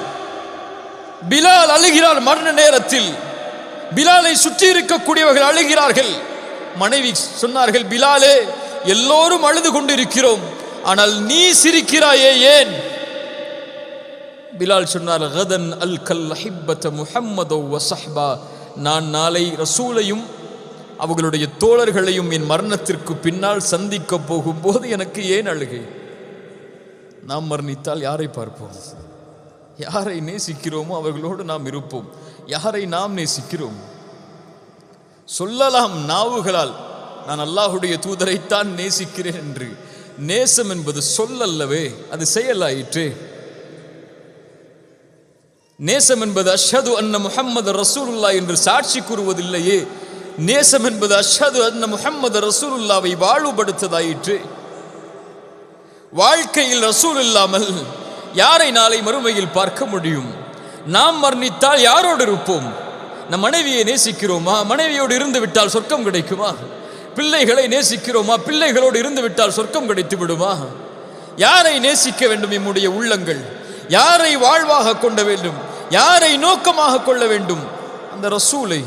பிலால் அழுகிறார் மரண நேரத்தில். பிலாலை சுற்றி இருக்கக்கூடியவர்கள் அழுகிறார்கள். மனைவி சொன்னார்கள், பிலாலே, எல்லோரும் அழுது கொண்டிருக்கிறோம், ஆனால் நீ சிரிக்கிறாயே, ஏன்? பிலால் சொன்னார், கதன் அல் கல் ஹிப்பத முஹம்மது வ ஸஹ்பா. நான் நாளை ரசூலையும் அவர்களுடைய தோழர்களையும் என் மரணத்திற்கு பின்னால் சந்திக்க போகும்போது எனக்கு ஏன் அழுகை? நாம் மரணித்தால் யாரை பார்ப்போம்? யாரை நேசிக்கிறோமோ அவர்களோடு நாம் இருப்போம். யாரை நாம் நேசிக்கிறோம்? சொல்லலாம் நாவுகளால், நான் அல்லாஹுடைய தூதரைத்தான் நேசிக்கிறேன் என்று. நேசம் என்பது சொல்லல்லவே, அது செயலாயிற்று. நேசம் என்பது அஷ்ஹது அன்ன முஹம்மது ரசூலுல்லாஹ் என்று சாட்சி கூறுவதில்லையே. நேசம் என்பது அஷ்ஹது அன்ன முஹம்மது ரசூலுல்லாவை வாழ்வுபடுத்ததாயிற்று. வாழ்க்கையில் ரசூல் இல்லாமல் யாரை நாளை மறுமையில் பார்க்க முடியும்? நாம் மரணித்தால் யாரோடு இருப்போம்? நம் மனைவியை நேசிக்கிறோமா? மனைவியோடு இருந்து விட்டால் சொர்க்கம் கிடைக்குமா? பிள்ளைகளை நேசிக்கிறோமா? பிள்ளைகளோடு இருந்து விட்டால் சொர்க்கம் கிடைத்து விடுமா? யாரை நேசிக்க வேண்டும்? நம்முடைய உள்ளங்கள் யாரை வாழ்வாக கொள்ள வேண்டும்? யாரை நோக்கமாக கொள்ள வேண்டும்? அந்த ரசூலை.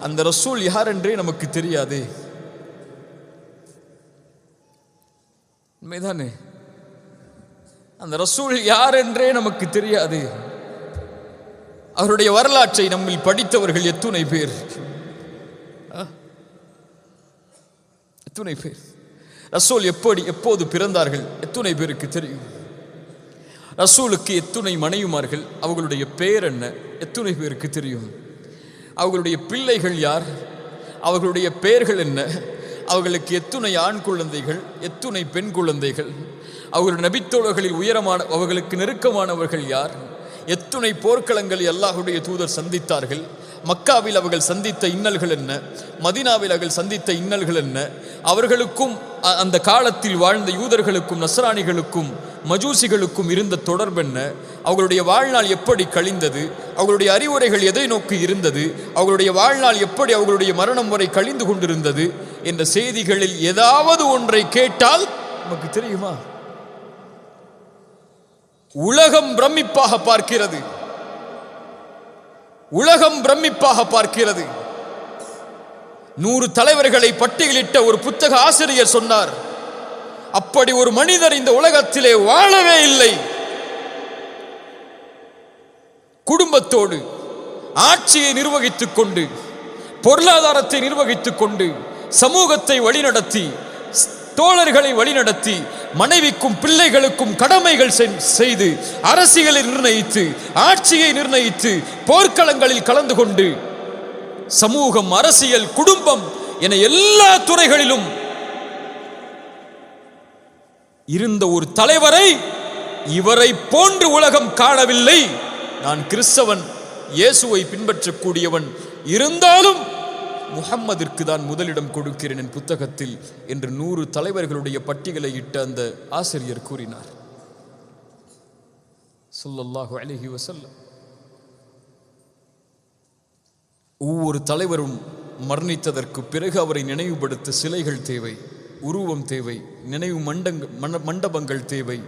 அந்த ரசூல் யார் என்றே நமக்கு தெரியாதே. உண்மைதானே? அந்த ரசூல் யார் என்றே நமக்கு தெரியாது. அவருடைய வரலாற்றை நம்மில் படித்தவர்கள் எத்துணை பேர்? எத்துணை பேர்? ரசூல் எப்போது பிறந்தார்கள் எத்துணை பேருக்கு தெரியும்? ரசூலுக்கு எத்துணை மனைவிமார்கள், அவர்களுடைய பெயர் என்ன எத்துணை பேருக்கு தெரியும்? அவர்களுடைய பிள்ளைகள் யார், அவர்களுடைய பெயர்கள் என்ன? அவர்களுக்கு எத்துணை ஆண் குழந்தைகள், எத்துணை பெண் குழந்தைகள்? அவர்களுடைய நபித்தோழர்களில் உயரமான அவர்களுக்கு நெருக்கமானவர்கள் யார்? எத்துணை போர்க்களங்களில் அல்லாஹுடைய தூதர் சந்தித்தார்கள்? மக்காவில் அவர்கள் சந்தித்த இன்னல்கள் என்ன? மதீனாவில் அவர்கள் சந்தித்த இன்னல்கள் என்ன? அவர்களுக்கும் அந்த காலத்தில் வாழ்ந்த யூதர்களுக்கும் நஸ்ரானிகளுக்கும் மஜூசிகளுக்கும் இருந்த தொடர்பு என்ன? அவர்களுடைய வாழ்நாள் எப்படி கழிந்தது? அவர்களுடைய அறிவுரைகள் எதை நோக்கி இருந்தது? அவர்களுடைய வாழ்நாள் எப்படி அவர்களுடைய மரணம் வரை கழிந்து கொண்டிருந்தது என்ற செய்திகளில் ஏதாவது ஒன்றை கேட்டால் நமக்கு தெரியுமா? உலகம் பிரமிப்பாக பார்க்கிறது. உலகம் பிரமிப்பாக பார்க்கிறது. 100 தலைவர்களை பட்டியலிட்ட ஒரு புத்தக ஆசிரியர் சொன்னார், அப்படி ஒரு மனிதர் இந்த உலகத்திலே வாழவே இல்லை. குடும்பத்தோடு ஆட்சியை நிர்வகித்துக் கொண்டு, பொருளாதாரத்தை நிர்வகித்துக் கொண்டு, சமூகத்தை வழிநடத்தி, தோழர்களை வழிநடத்தி மனைவிக்கும் பிள்ளைகளுக்கும் கடமைகள் செய்து அரசியலை நிர்ணயித்து ஆட்சியை நிர்ணயித்து போர்க்களங்களில் கலந்து கொண்டு சமூகம், அரசியல், குடும்பம் என எல்லா துறைகளிலும் இருந்த ஒரு தலைவரை இவரை போன்று உலகம் காணவில்லை. நான் கிறிஸ்தவன், இயேசுவை பின்பற்றக்கூடியவன், இருந்தாலும் முஹம்மதிற்கு தான் முதலிடம் கொடுக்கிறேன் என் புத்தகத்தில் என்று 100 தலைவர்களுடைய பட்டியலை இட்ட அந்த ஆசிரியர் கூறினார். ஸல்லல்லாஹு அலைஹி வஸல்லம். ஒவ்வொரு தலைவரும் மரணித்ததற்கு பிறகு அவரை நினைவுபடுத்த சிலைகள் தேவை, உருவம் தேவை, நினைவு மண்டபங்கள் தேவை.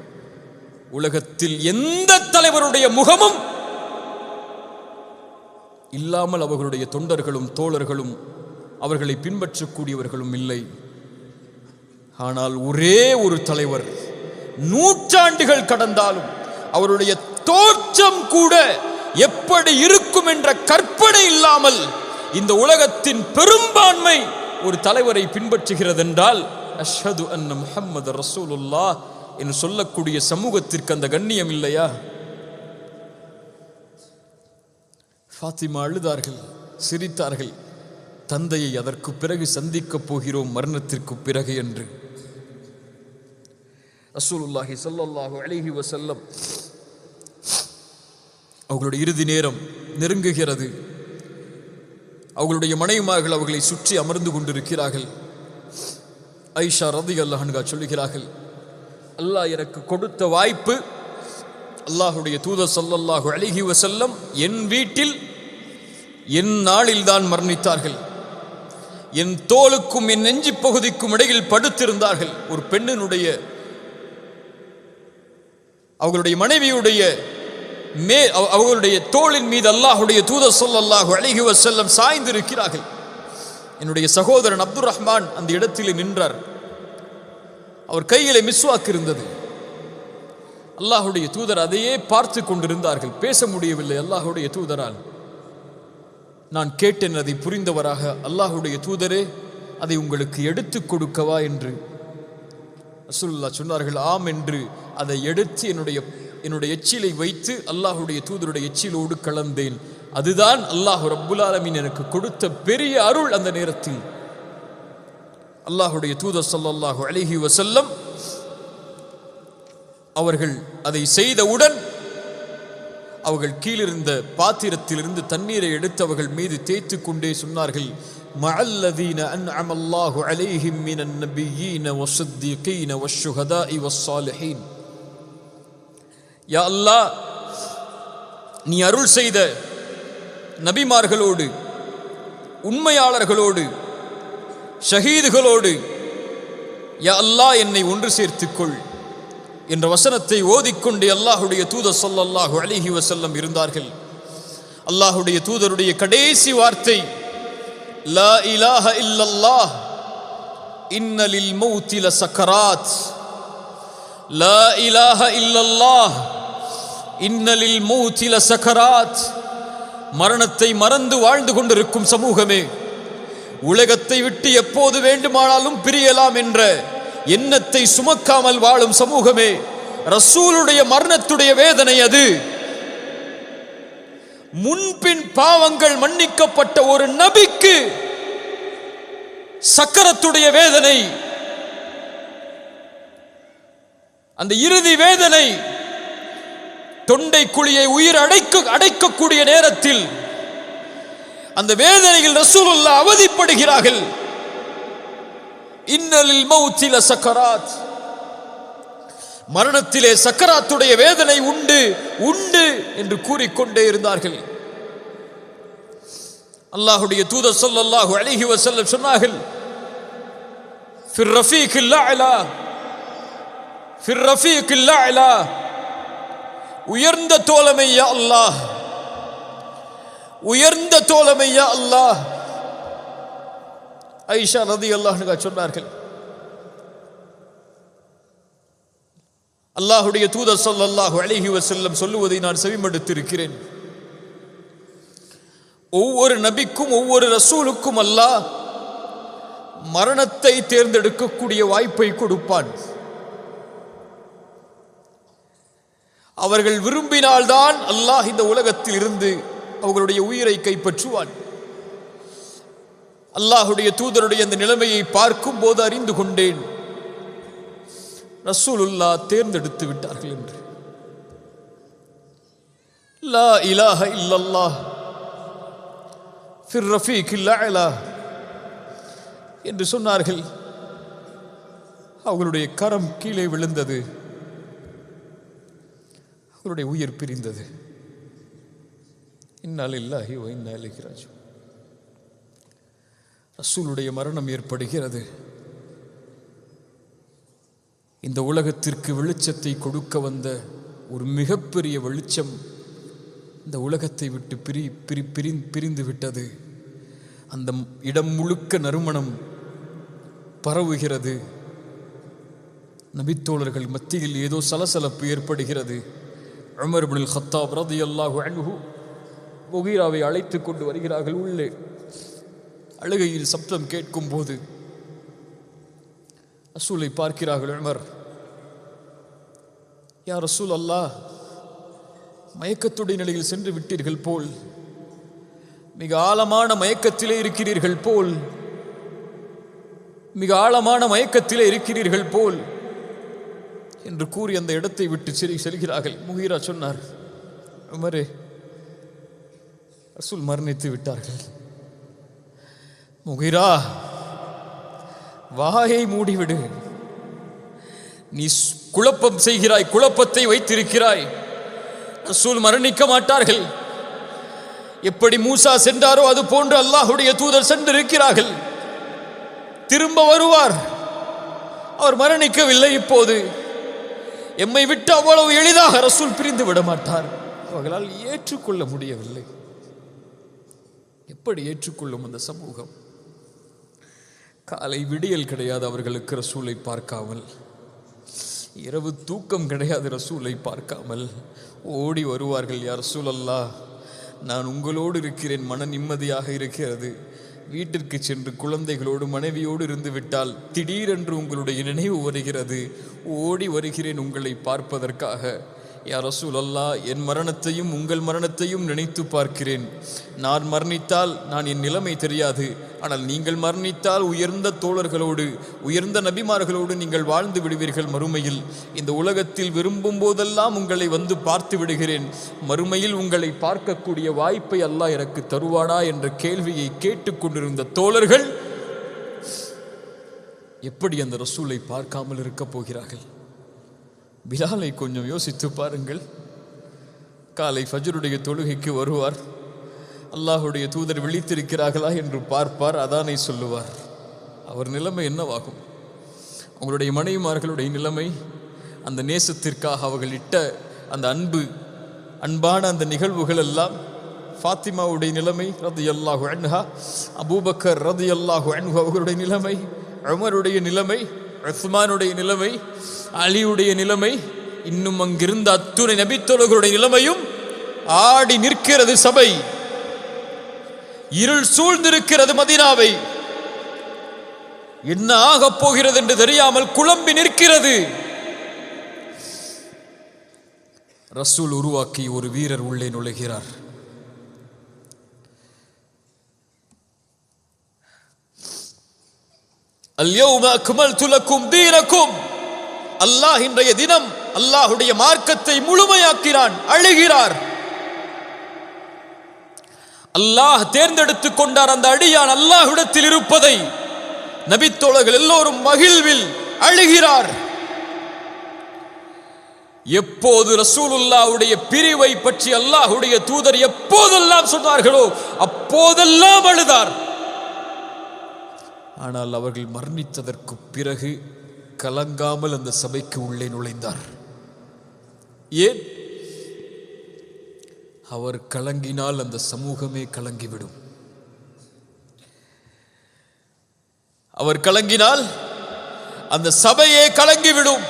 உலகத்தில் எந்த தலைவருடைய முகமும் இல்லாமல் அவர்களுடைய தொண்டர்களும் தோழர்களும் அவர்களை பின்பற்றக்கூடியவர்களும் இல்லை. ஆனால் ஒரே ஒரு தலைவர் நூற்றாண்டுகள் கடந்தாலும் அவருடைய தோற்றம் கூட எப்படி இருக்கும் என்ற கற்பனை இல்லாமல் இந்த உலகத்தின் பெரும்பான்மை ஒரு தலைவரை பின்பற்றுகிறது என்றால் அஷ்ஹது அன்ன முஹம்மது ரசூலுல்லாஹ் என்று சொல்லக்கூடிய சமூகத்திற்கு அந்த கண்ணியம் இல்லையா? ஃபாத்திமா அழுதார்கள், சிரித்தார்கள். தந்தையை அதற்கு பிறகு சந்திக்கப் போகிறோம் மரணத்திற்கு பிறகு என்று. ரசூலுல்லாஹி ஸல்லல்லாஹு அலைஹி வஸல்லம் அவர்களுடைய இறுதி நேரம் நெருங்குகிறது. அவர்களுடைய மனைவிமார்கள் அவர்களை சுற்றி அமர்ந்து கொண்டிருக்கிறார்கள். ஐஷா ரலியல்லாஹு அன்ஹா சொல்லுகிறார்கள், அல்லாஹ் எனக்கு கொடுத்த வாய்ப்பு, அல்லாஹுடைய தூதர் ஸல்லல்லாஹு அலைஹி வஸல்லம் என் வீட்டில் என் நாளில் தான் மரணித்தார்கள். என் தோலுக்கும் என் நெஞ்சி பகுதிக்கும் இடையில் படுத்திருந்தார்கள். ஒரு பெண்ணினுடைய அவர்களுடைய மனைவியுடைய அவர்களுடைய தோளின் மீது அல்லாஹுடைய தூதர் ஸல்லல்லாஹு அலைஹி வஸல்லம் சாய்ந்திருக்கிறார்கள். என்னுடைய சகோதரன் அப்துர் ரஹ்மான் அந்த இடத்தில் நின்றார். அவர் கையிலே மிஸ்வாக் இருந்தது. அல்லாஹுடைய தூதர் அதையே பார்த்து கொண்டிருந்தார்கள். பேச முடியவில்லை அல்லாஹுடைய தூதரால். நான் கேட்டேன் அதை புரிந்தவராக, அல்லாஹுடைய தூதரே அதை உங்களுக்கு எடுத்துக் கொடுக்கவா என்று. ரசூலுல்லாஹ் சொன்னார்கள், ஆம் என்று அதை எடுத்து என்னுடைய எச்சிலை வைத்து அல்லாஹுடைய தூதருடைய எச்சிலோடு கலந்தேன். அதுதான் அல்லாஹ் ரப்புல் ஆலமீன் எனக்கு கொடுத்த பெரிய அருள். அந்த நேரத்தில் அல்லாஹுடைய தூதர் ஸல்லல்லாஹு அலைஹி வஸல்லம் அவர்கள் அதை செய்தவுடன் அவர்கள் கீழிருந்த பாத்திரத்திலிருந்து தண்ணீரை எடுத்து அவர்கள் மீது தேய்த்து கொண்டே சொன்னார்கள், மஅல்லதீன அன்அமல்லாஹு அலைஹிம் மினன் நபிய்யீன வஸ்ஸித்தீகீன வஷ்ஷுஹதாஇ வஸ்ஸாலிஹீன். யா அல்லாஹ், நீ அருள் செய்த நபிமார்களோடு, உண்மையாளர்களோடு, ஷஹீதுகளோடு யா அல்லாஹ் என்னை ஒன்று சேர்த்துக்கொள் என்ற வசனத்தை ஓதிக்கொண்டே அல்லாஹுடைய தூதர் ஸல்லல்லாஹு அலைஹி வஸல்லம் இருந்தார்கள். அல்லாஹுடைய தூதருடைய கடைசி வார்த்தை லா இலாஹ இல்லல்லாஹ் இன்ன லில் மௌத்தி லசக்கராத். லா இலாஹ இல்லல்லாஹ் இன்ன லில் மௌத்தி லசக்கராத். மரணத்தை மறந்து வாழ்ந்து கொண்டிருக்கும் சமூகமே, உலகத்தை விட்டு எப்போது வேண்டுமானாலும் பிரியலாம் என்ற எண்ணத்தை சுமக்காமல் வாழும் சமூகமே, ரசூலுடைய மரணத்துடைய வேதனை அது. முன்பின் பாவங்கள் மன்னிக்கப்பட்ட ஒரு நபிக்கு சக்கரத்துடைய வேதனை, அந்த இறுதி வேதனை, தொண்டை குழியை உயிர் அடைக்கக்கூடிய நேரத்தில் அந்த வேதனையில் ரசூலுல்லாஹ் அவதிப்படுகிறார்கள். இன்னலில் மௌத்தி லசக்கராத். மரணத்திலே சக்கராத்துடைய வேதனை உண்டு உண்டு என்று கூறிக்கொண்டே இருந்தார்கள். அல்லாஹுடைய தூதர் ஸல்லல்லாஹு அலைஹி வஸல்லம் சொன்னார்கள், ஃபிர் ரஃபீகில் அலா, ஃபிர் ரஃபீகில் அலா, உயர்ந்த தோழமை யா அல்லாஹ், உயர்ந்த தோழமை யா அல்லாஹ். ஐஷா ரலியல்லாஹு அன்ஹா சொன்னார்கள், அல்லாஹுடைய தூதர் ஸல்லல்லாஹு அலைஹி வஸல்லம் சொல்லுவதை நான் செவிமடுத்திருக்கிறேன். ஒவ்வொரு நபிக்கும் ஒவ்வொரு ரசூலுக்கும் அல்லாஹ் மரணத்தை தேர்ந்தெடுக்கக்கூடிய வாய்ப்பை கொடுப்பான். அவர்கள் விரும்பினால்தான் அல்லாஹ் இந்த உலகத்தில் இருந்து அவர்களுடைய உயிரை கைப்பற்றுவான். அல்லாஹுடைய தூதருடைய அந்த நிலைமையை பார்க்கும் போது அறிந்து கொண்டேன், ரசூலுல்லாஹ் தேர்ந்தெடுத்து விட்டார்கள் என்று. லா இலாஹ இல்லல்லாஹ் ஃபிர் ரஃபீகில் அலா என்று சொன்னார்கள். அவர்களுடைய கரம் கீழே விழுந்தது, அவருடைய உயிர் பிரிந்தது. இன்னா லில்லாஹி வ இன்னா இலைஹி ராஜிஊன். ரசூலுடைய மரணம் ஏற்படுகிறது. இந்த உலகத்திற்கு வெளிச்சத்தை கொடுக்க வந்த ஒரு மிகப்பெரிய வெளிச்சம் இந்த உலகத்தை விட்டு பிரிந்து விட்டது. அந்த இடம் முழுக்க நறுமணம் பரவுகிறது. நபித்தோழர்கள் மத்தியில் ஏதோ சலசலப்பு ஏற்படுகிறது. உமர் இப்னுல் கத்தாப் ரலியல்லாஹு அன்ஹு முகீராவை அழைத்து கொண்டு வருகிறார்கள். உள்ளே அழுகையில் சப்தம் கேட்கும் போது ரசூலை பார்க்கிறார்கள். உமர், யா ரசூல் அல்லாஹ், மயக்கத்துடைய நிலையில் சென்று விட்டீர்கள் போல், மிக ஆழமான மயக்கத்திலே இருக்கிறீர்கள் போல், மிக ஆழமான மயக்கத்திலே இருக்கிறீர்கள் போல் என்று கூறி அந்த இடத்தை விட்டு செல்கிறார்கள். முகீரா சொன்னார், உமரே, ரசூல் மரணித்து விட்டார்கள். முகீரா, வாயை மூடிவிடு. நீ குழப்பம் செய்கிறாய், குழப்பத்தை வைத்திருக்கிறாய். ரசூல் மரணிக்க மாட்டார்கள். எப்படி மூசா சென்றாரோ அது போன்று அல்லாஹுடைய தூதர் சென்றிருக்கிறார்கள். திரும்ப வருவார். அவர் மரணிக்கவில்லை. இப்போது எம்மை விட்டு அவ்வளவு எளிதாக ரசூல் பிரிந்து விட மாட்டார். அவர்களால் ஏற்றுக்கொள்ள முடியவில்லை. எப்படி ஏற்றுக்கொள்ளும் அந்த சமூகம்? காலை விடியல் கிடையாது அவர்களுக்கு ரசூலை பார்க்காமல், இரவு தூக்கம் கிடையாது ரசூலை பார்க்காமல். ஓடி வருவார்கள். யா ரசூல் அல்லாஹ், நான் உங்களோடு இருக்கிறேன், மன நிம்மதியாக இருக்கிறது. வீட்டிற்கு சென்று குழந்தைகளோடு மனைவியோடு இருந்து விட்டால் திடீரென்று உங்களுடைய நினைவு வருகிறது. ஓடி வருகிறேன் உங்களை பார்ப்பதற்காக. யா ரசூல் அல்லாஹ், என் மரணத்தையும் உங்கள் மரணத்தையும் நினைத்து பார்க்கிறேன். நான் மரணித்தால் நான் என் நிலைமை தெரியாது. ஆனால் நீங்கள் மரணித்தால் உயர்ந்த தோழர்களோடு, உயர்ந்த நபிமார்களோடு நீங்கள் வாழ்ந்து விடுவீர்கள் மறுமையில். இந்த உலகத்தில் விரும்பும் போதெல்லாம் உங்களை வந்து பார்த்து விடுகிறேன். மறுமையில் உங்களை பார்க்கக்கூடிய வாய்ப்பை அல்லாஹ் எனக்கு தருவானா என்ற கேள்வியை கேட்டுக்கொண்டிருந்த தோழர்கள் எப்படி அந்த ரசூலை பார்க்காமல் இருக்க போகிறார்கள்? பிலாலை கொஞ்சம் யோசித்து பாருங்கள். காலை ஃபஜ்ருடைய தொழுகைக்கு வருவார். அல்லாஹுடைய தூதர் விழித்திருக்கிறார்களா என்று பார்ப்பார். அதானை சொல்லுவார். அவர் நிலைமை என்னவாகும்? அவங்களுடைய மனைவிமார்களுடைய நிலைமை, அந்த நேசத்திற்காக அவர்கள் இட்ட அந்த அன்பான அந்த நிகழ்வுகள் எல்லாம். ஃபாத்திமாவுடைய நிலைமை ரலியல்லாஹு அன்ஹா, அபூபக்கர் ரலியல்லாஹு அன்ஹு அவர்களுடைய நிலைமை, உமருடைய நிலைமை, உஸ்மானுடைய நிலைமை, அலியுடைய நிலைமை, இன்னும் அங்கிருந்த அத்துணை நபித்தோழர்களுடைய நிலைமையும் ஆடி நிற்கிறது. சபை இருள் சூழ்ந்திருக்கிறது. மதீனாவை என்ன ஆகப் போகிறது என்று தெரியாமல் குழம்பி நிற்கிறது. ரசூல் உருவாக்கி ஒரு வீரர் உள்ளே நுழைகிறார். அல்யௌம அக்மல்து லக்கும் தீனக்கும். அல்லாஹ் இன்றைய தினம் அல்லாஹுடைய மார்க்கத்தை முழுமையாக்கிறான். அழுகிறார். அல்லாஹ் தேர்ந்தெடுத்துக் கொண்டார் அந்த அடியான் அல்லாஹ்விடத்தில் இருப்பதை. நபித்தோழர்கள் எல்லோரும் மகிழ்வில் அழுகிறார். எப்போது ரசூலுல்லாஹ்வுடைய பிரிவை பற்றி அல்லாஹ்வுடைய தூதர் எப்போதெல்லாம் சொன்னார்களோ அப்போதெல்லாம் அழுதார். ஆனால் அவர்கள் மரணித்ததற்கு பிறகு கலங்காமல் அந்த சபைக்கு உள்ளே நுழைந்தார். ஏன்? அவர் கலங்கினால் அந்த சமூகமே கலங்கிவிடும். அவர் கலங்கினால் அந்த சபையே கலங்கிவிடும்.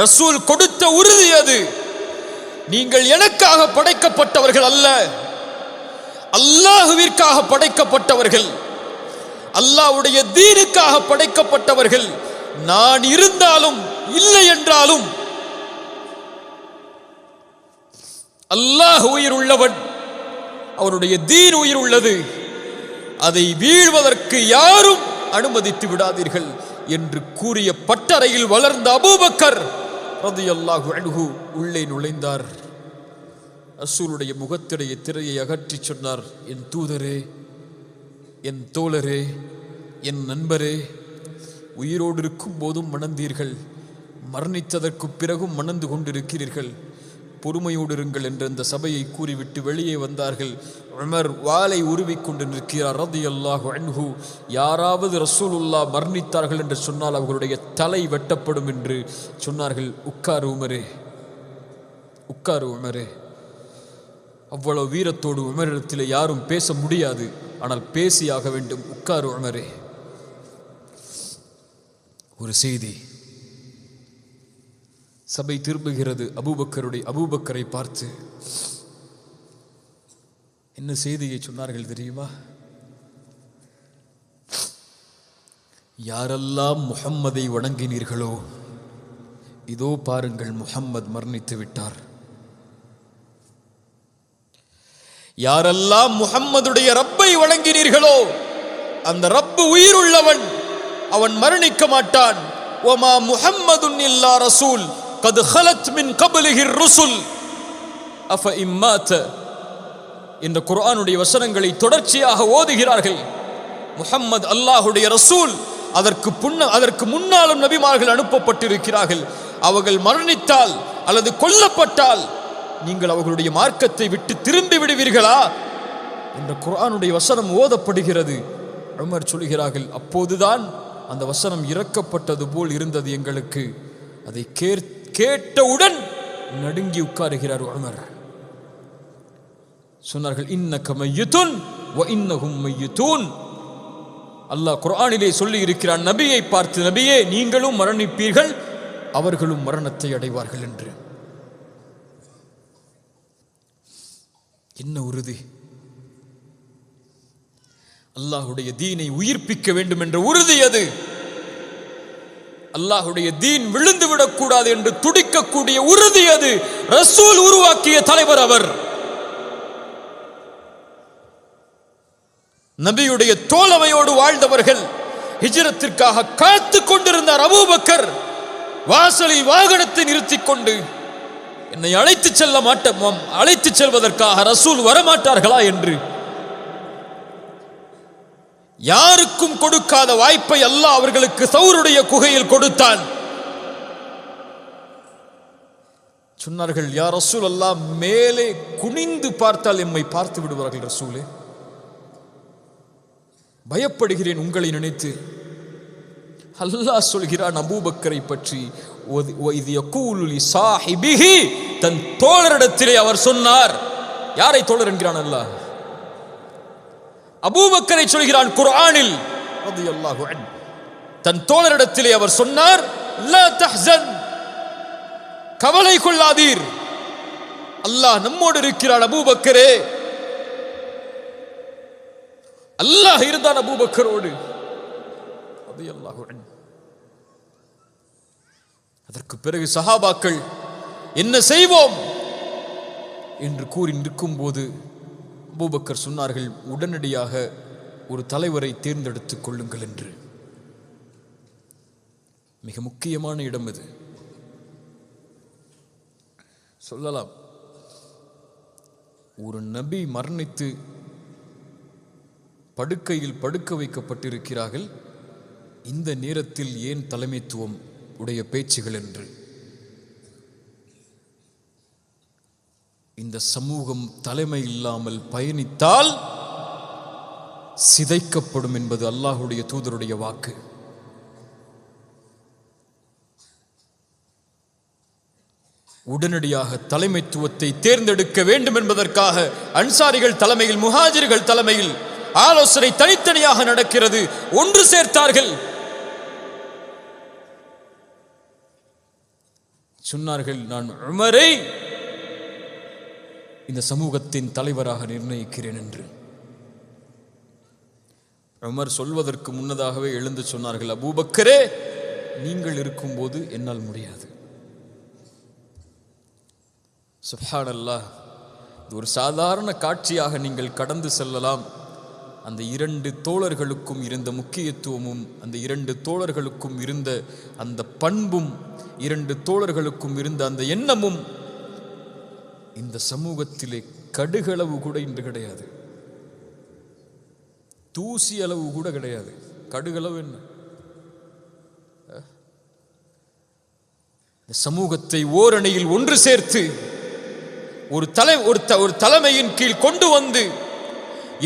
ரசூல் கொடுத்த உறுதி அது. நீங்கள் எனக்காக படைக்கப்பட்டவர்கள் அல்ல, அல்லாஹ்விற்காக படைக்கப்பட்டவர்கள். அல்லாஹ்வுடைய தீனுக்காக படைக்கப்பட்டவர்கள். நான் இருந்தாலும் இல்லை என்றாலும் அல்லாஹ் உயிர் உள்ளவன், அவருடைய தீன் உயிர் உள்ளது, அதை வீழ்வதற்கு யாரும் அனுமதித்து விடாதீர்கள் என்று கூறிய பட்டறையில் வளர்ந்த அபூபக்கர் ரலியல்லாஹு அன்ஹு உள்ளே நுழைந்தார். ரசூலுடைய முகத்திடைய திரையை அகற்றி சொன்னார், என் தூதரே, என் தோழரே, என் நண்பரே, உயிரோடு இருக்கும் போதும் மணந்தீர்கள், மரணித்ததற்கு பிறகும் மணந்து கொண்டிருக்கிறீர்கள், பொறுமையோடு இருங்கள் என்று அந்த சபையை கூறிவிட்டு வெளியே வந்தார்கள். உமர் வாளை உருவிக்கொண்டு நிற்கிறார் ரலியல்லாஹு அன்ஹு. யாராவது ரசூலுல்லாஹ் மரணித்தார்கள் என்று சொன்னால் அவர்களுடைய தலை வெட்டப்படும் என்று சொன்னார்கள். உட்காரு உமரே, உட்காரு உமரே. அவ்வளவு வீரத்தோடு உமரிடத்தில் யாரும் பேச முடியாது, ஆனால் பேசியாக வேண்டும். உட்காரு உமரே. ஒரு செய்தி சபை திரும்புகிறது. அபூபக்கரை பார்த்து என்ன செய்தியை சொன்னார்கள் தெரியுமா? யாரெல்லாம் முஹம்மதை வணங்கினீர்களோ இதோ பாருங்கள், முஹம்மது மரணித்து விட்டார். யாரெல்லாம் முஹம்மதுடைய ரப்பை வணங்கினீர்களோ அந்த ரப்பு உயிர் உள்ளவன், அவன் மரணிக்க மாட்டான். வமா முஹம்மதுன் இல்லா ரசூல் கத் ஹலத் மின் கப்லிஹி ருசுல் அஃப இம்மாத என்ற குர்ஆனுடைய வசனங்களை தொடர்ச்சியாக ஓதுகிறார்கள். முஹம்மது அல்லாஹுடைய ரசூல், அதற்கு முன்னாலும் நபிமார்கள் அனுப்பப்பட்டிருக்கிறார்கள். அவர்கள் மரணித்தால் அல்லது கொல்லப்பட்டால் நீங்கள் அவர்களுடைய மார்க்கத்தை விட்டு திரும்பி விடுவீர்களா என்ற குர்ஆனுடைய வசனம் ஓதப்படுகிறது. உமர் சொல்கிறார்கள், அப்போதுதான் அந்த வசனம் இறக்கப்பட்டது போல் இருந்தது எங்களுக்கு. அதை கேட்டவுடன் நடுங்கி உட்காருகிறார் உமர். சொன்னார்கள், இன்னக மையிதுன் வ இன்னஹும் மையிதுன். அல்லாஹ் குர்ஆனிலே சொல்லி இருக்கிறான் நபியை பார்த்து, நபியே நீங்களும் மரணிப்பீர்கள், அவர்களும் மரணத்தை அடைவார்கள் என்று. என்ன உறுதி! அல்லாஹுடைய தீனை உயிர்ப்பிக்க வேண்டும் என்ற உறுதி அது. அல்லாஹுடைய தீன் விழுந்து விடக்கூடாது என்று துடிக்கக்கூடிய உறுதி அது. ரசூல் உருவாக்கிய தலைவர் அவர். நபியுடைய தோழமையோடு வாழ்ந்தவர்கள். ஹிஜ்ரத்திற்காக காத்து கொண்டிருந்தார் அபூபக்கர். வாசலில் வாகனத்தை நிறுத்திக் கொண்டு, என்னை அழைத்து செல்வதற்காக ரசூல் வரமாட்டார்களா என்று யாருக்கும் கொடுக்காத வாய்ப்பை அல்லாஹ் அவர்களுக்கு சௌருடைய குகையில் கொடுத்தான். சொன்னார்கள், யா ரசூல் அல்லாஹ், மேலே குனிந்து பார்த்தால் எம்மை பார்த்து விடுவார்கள் ரசூலே, பயப்படுகிறேன் உங்களை நினைத்து. அல்லாஹ் சொல்கிறான் அபூபக்கரை பற்றி, தன் தோழரிடத்திலே அவர் சொன்னார். யாரை தோழர் என்கிறான் அல்லாஹ்? அபூபக்கரை சொல்கிறான் குர்ஆனில் ரலியல்லாஹு அன்ஹு. தன் தோழரிடத்திலே அவர் சொன்னார், லா தஹ்சன், கவலை கொள்ளாதீர், அல்லாஹ் நம்மோடு இருக்கிறான். அபூபக்கரே, அல்லாஹ் இருந்தான் அபூபக்கரோடு ரலியல்லாஹு அன்ஹு. அதற்கு பிறகு சஹாபாக்கள் என்ன செய்வோம் என்று கூறி நிற்கும் போது அபூபக்கர் சொன்னார்கள், உடனடியாக ஒரு தலைவரை தேர்ந்தெடுத்துக் கொள்ளுங்கள் என்று. மிக முக்கியமான இடம் இது. சொல்லலாம், ஒரு நபி மரணித்து படுக்கையில் படுக்க வைக்கப்பட்டிருக்கிறார்கள், இந்த நேரத்தில் ஏன் தலைமைத்துவம் உடைய பேச்சுகள் என்று. இந்த சமூகம் தலைமை இல்லாமல் பயணித்தால் சிதைக்கப்படும் என்பது அல்லாஹுடைய தூதருடைய வாக்கு. உடனடியாக தலைமைத்துவத்தை தேர்ந்தெடுக்க வேண்டும் என்பதற்காக அன்சாரிகள் தலைமையில், முஹாஜிர்கள் தலைமையில் ஆலோசனை தனித்தனியாக நடக்கிறது. ஒன்று சேர்த்தார்கள். சொன்னார்கள், நான் உமரை இந்த சமூகத்தின் தலைவராக நிர்ணயிக்கிறேன் என்று. உமர் சொல்வதற்கு முன்னதாகவே எழுந்து சொன்னார்கள், அபூபக்கரே, நீங்கள் இருக்கும்போது என்னால் முடியாது. சுப்ஹானல்லாஹ். இது ஒரு சாதாரண காட்சியாக நீங்கள் கடந்து செல்லலாம். அந்த இரண்டு தோழர்களுக்கும் இருந்த முக்கியத்துவமும், அந்த இரண்டு தோழர்களுக்கும் இருந்த அந்த பண்பும், இரண்டு தோழர்களுக்கும் இருந்த அந்த எண்ணமும் இந்த சமூகத்திலே கடுகளவு கூட இன்று கிடையாது. தூசி அளவு கூட கிடையாது. கடுகளவு என்ன? இந்த சமூகத்தை ஓரணியில் ஒன்று சேர்த்து ஒரு தலைமையின் கீழ் கொண்டு வந்து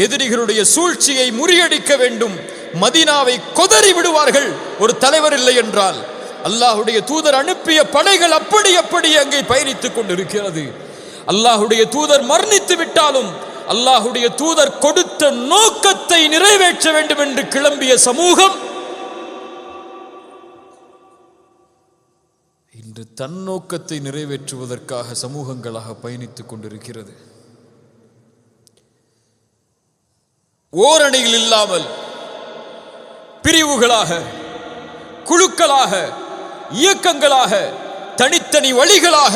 எதிரிகளுடைய சூழ்ச்சியை முறியடிக்க வேண்டும். மதீனாவை கொதறி விடுவார்கள் ஒரு தலைவர் இல்லை என்றால். அல்லாஹுடைய தூதர் அனுப்பிய படைகள் அப்படி அங்கே பயணித்துக் கொண்டிருக்கிறது. அல்லாஹுடைய தூதர் மரணித்து விட்டாலும் அல்லாஹுடைய தூதர் கொடுத்த நோக்கத்தை நிறைவேற்ற வேண்டும் என்று கிளம்பிய சமூகம் இன்று தன் நோக்கத்தை நிறைவேற்றுவதற்காக சமூகங்களாக பயணித்துக் கொண்டிருக்கிறது. ஓரணியில் இல்லாமல் பிரிவுகளாக, குழுக்களாக, இயக்கங்களாக, தனித்தனி வழிகளாக,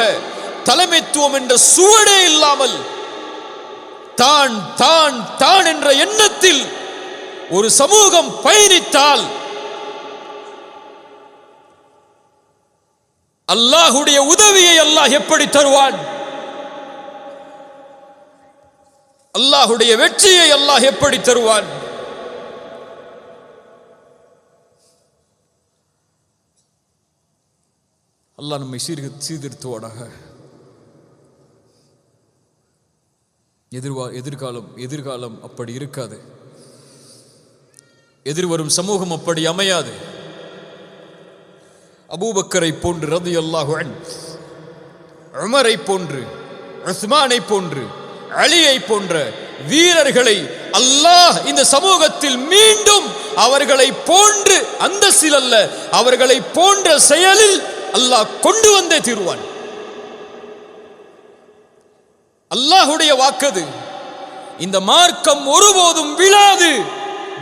தலைமைத்துவம் என்ற சுவடே இல்லாமல் தான் தான் தான் என்ற எண்ணத்தில் ஒரு சமூகம் பயணித்தால் அல்லாஹுடைய உதவியை அல்லாஹ் எப்படி தருவான்? அல்லாஹுடைய வெற்றியை அல்லாஹ் எப்படி தருவான்? அல்லாஹ் நம்மை சீர்திருத்துவானாக. எதிர்காலம் அப்படி இருக்காது. எதிர்வரும் சமூகம் அப்படி அமையாது. அபூபக்கரை போன்று ரலியல்லாஹு அன்ஹு, உமரை போன்று, உஸ்மானை போன்று, அலியை போன்ற வீரர்களை அல்லாஹ் இந்த சமூகத்தில் மீண்டும் அவர்களை போன்று அந்தஸ்தில் அல்ல, அவர்களை போன்ற செயலில் அல்லாஹ் கொண்டு வந்தே தீருவான். அல்லாஹுடைய வாக்கது. இந்த மார்க்கம் ஒருபோதும் விழாது.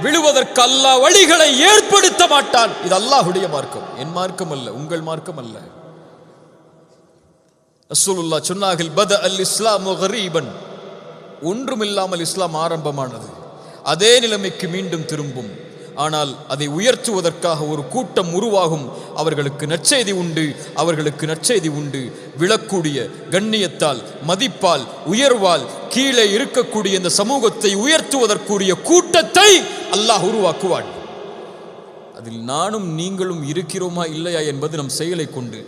விழுவதற்கு அல்லாஹ் வழிகளை ஏற்படுத்த மாட்டான். இது அல்லாஹுடைய மார்க்கம், என் மார்க்கம் அல்ல, உங்கள் மார்க்கம் அல்ல. ரசூலுல்லாஹ் சொன்னார்கள், பத அல் இஸ்லாமு கரீபன், ஒன்றுமில்லாமல் இஸ்லாம் ஆரம்பமானது, அதே நிலைமைக்கு மீண்டும் திரும்பும். ஆனால் அதை உயர்த்துவதற்காக ஒரு கூட்டம் உருவாகும். அவர்களுக்கு நற்செய்தி உண்டு, அவர்களுக்கு நற்செய்தி உண்டு. விழக்கூடிய கண்ணியத்தால், மதிப்பால், உயர்வால் கீழே இருக்கக்கூடிய இந்த சமூகத்தை உயர்த்துவதற்குரிய கூட்டத்தை அல்லாஹ் உருவாக்குவான். அதில் நானும் நீங்களும் இருக்கிறோமா இல்லையா என்பது நம் செயலை கொண்டு.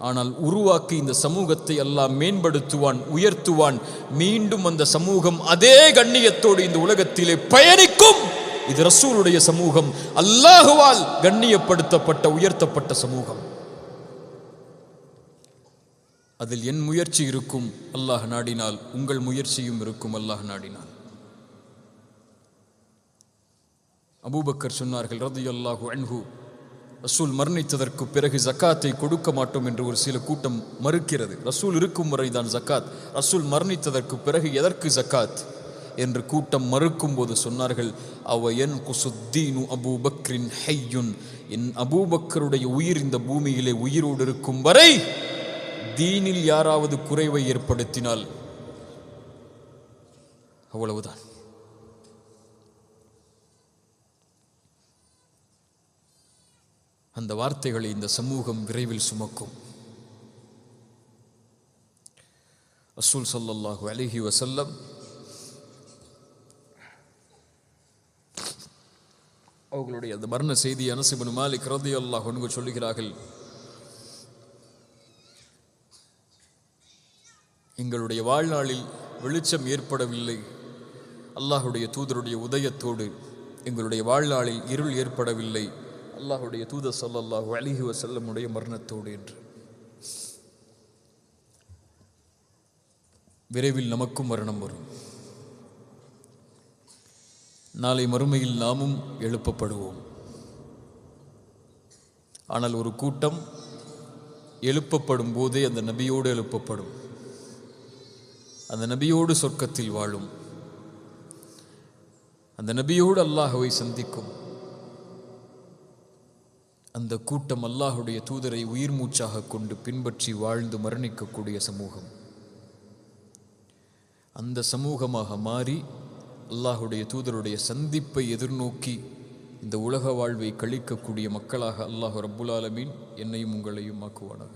ஆனால் உருவாக்கி இந்த சமூகத்தை அல்லாஹ் மேம்படுத்துவான், உயர்த்துவான். மீண்டும் அந்த சமூகம் அதே கண்ணியத்தோடு இந்த உலகத்திலே பயணிக்கும். இது ரசூலுடைய சமூகம், அல்லாஹுவால் கண்ணியப்படுத்தப்பட்ட உயர்த்தப்பட்ட சமூகம். அதில் என் முயற்சி இருக்கும் அல்லாஹ் நாடினால், உங்கள் முயற்சியும் இருக்கும் அல்லாஹ் நாடினால். அபூபக்கர் சொன்னார்கள் ரலியல்லாஹு அன்ஹு, ரசூல் மரணித்ததற்கு பிறகு ஜக்காத்தை கொடுக்க மாட்டோம் என்று ஒரு சில கூட்டம் மறுக்கிறது. ரசூல் இருக்கும் வரைதான் ஜக்காத், ரசூல் மரணித்ததற்கு பிறகு எதற்கு ஜக்காத் என்று கூட்டம் மறுக்கும் போது சொன்னார்கள், அவ என் குசுத்தீனு அபூபக்ரின் ஹையுன், என் அபூபக்கருடைய உயிர் இந்த பூமியிலே உயிரோடு இருக்கும் வரை தீனில் யாராவது குறைவை ஏற்படுத்தினால் அவ்வளவுதான். அந்த வார்த்தைகளை இந்த சமூகம் விரைவில் சுமக்கும். ரசூல் ஸல்லல்லாஹு அலைஹி வஸல்லம் அவர்களுடைய அந்த மரண செய்தி அனஸ் இப்னு மாலிக் ரலியல்லாஹு அன்ஹு சொல்லுகிறார்கள், எங்களுடைய வாழ்நாளில் வெளிச்சம் ஏற்படவில்லை, அல்லாஹுடைய தூதருடைய உதயத்தோடு எங்களுடைய வாழ்நாளில் இருள் ஏற்படவில்லை, அல்லாஹுடைய தூதர் ஸல்லல்லாஹு அலைஹி வஸல்லமுடைய மரணத்தோடு என்று. விரைவில் நமக்கும் மரணம் வரும். நாளை மறுமையில் நாமும் எழுப்பப்படுவோம். ஆனால் ஒரு கூட்டம் எழுப்பப்படும் போதே அந்த நபியோடு எழுப்பப்படும், அந்த நபியோடு சொர்க்கத்தில் வாழும். அந்த நபியோடு அல்லாஹ்வை சந்திக்கும் அந்த கூட்டம் அல்லாஹுடைய தூதரை உயிர் மூச்சாக கொண்டு பின்பற்றி வாழ்ந்து மரணிக்கக்கூடிய சமூகம். அந்த சமூகமாக மாறி அல்லாஹுடைய தூதருடைய சந்திப்பை எதிர்நோக்கி இந்த உலக வாழ்வை கழிக்கக்கூடிய மக்களாக அல்லாஹ் ரப்புல் ஆலமீன் என்னையும் உங்களையும் ஆக்குவானாக.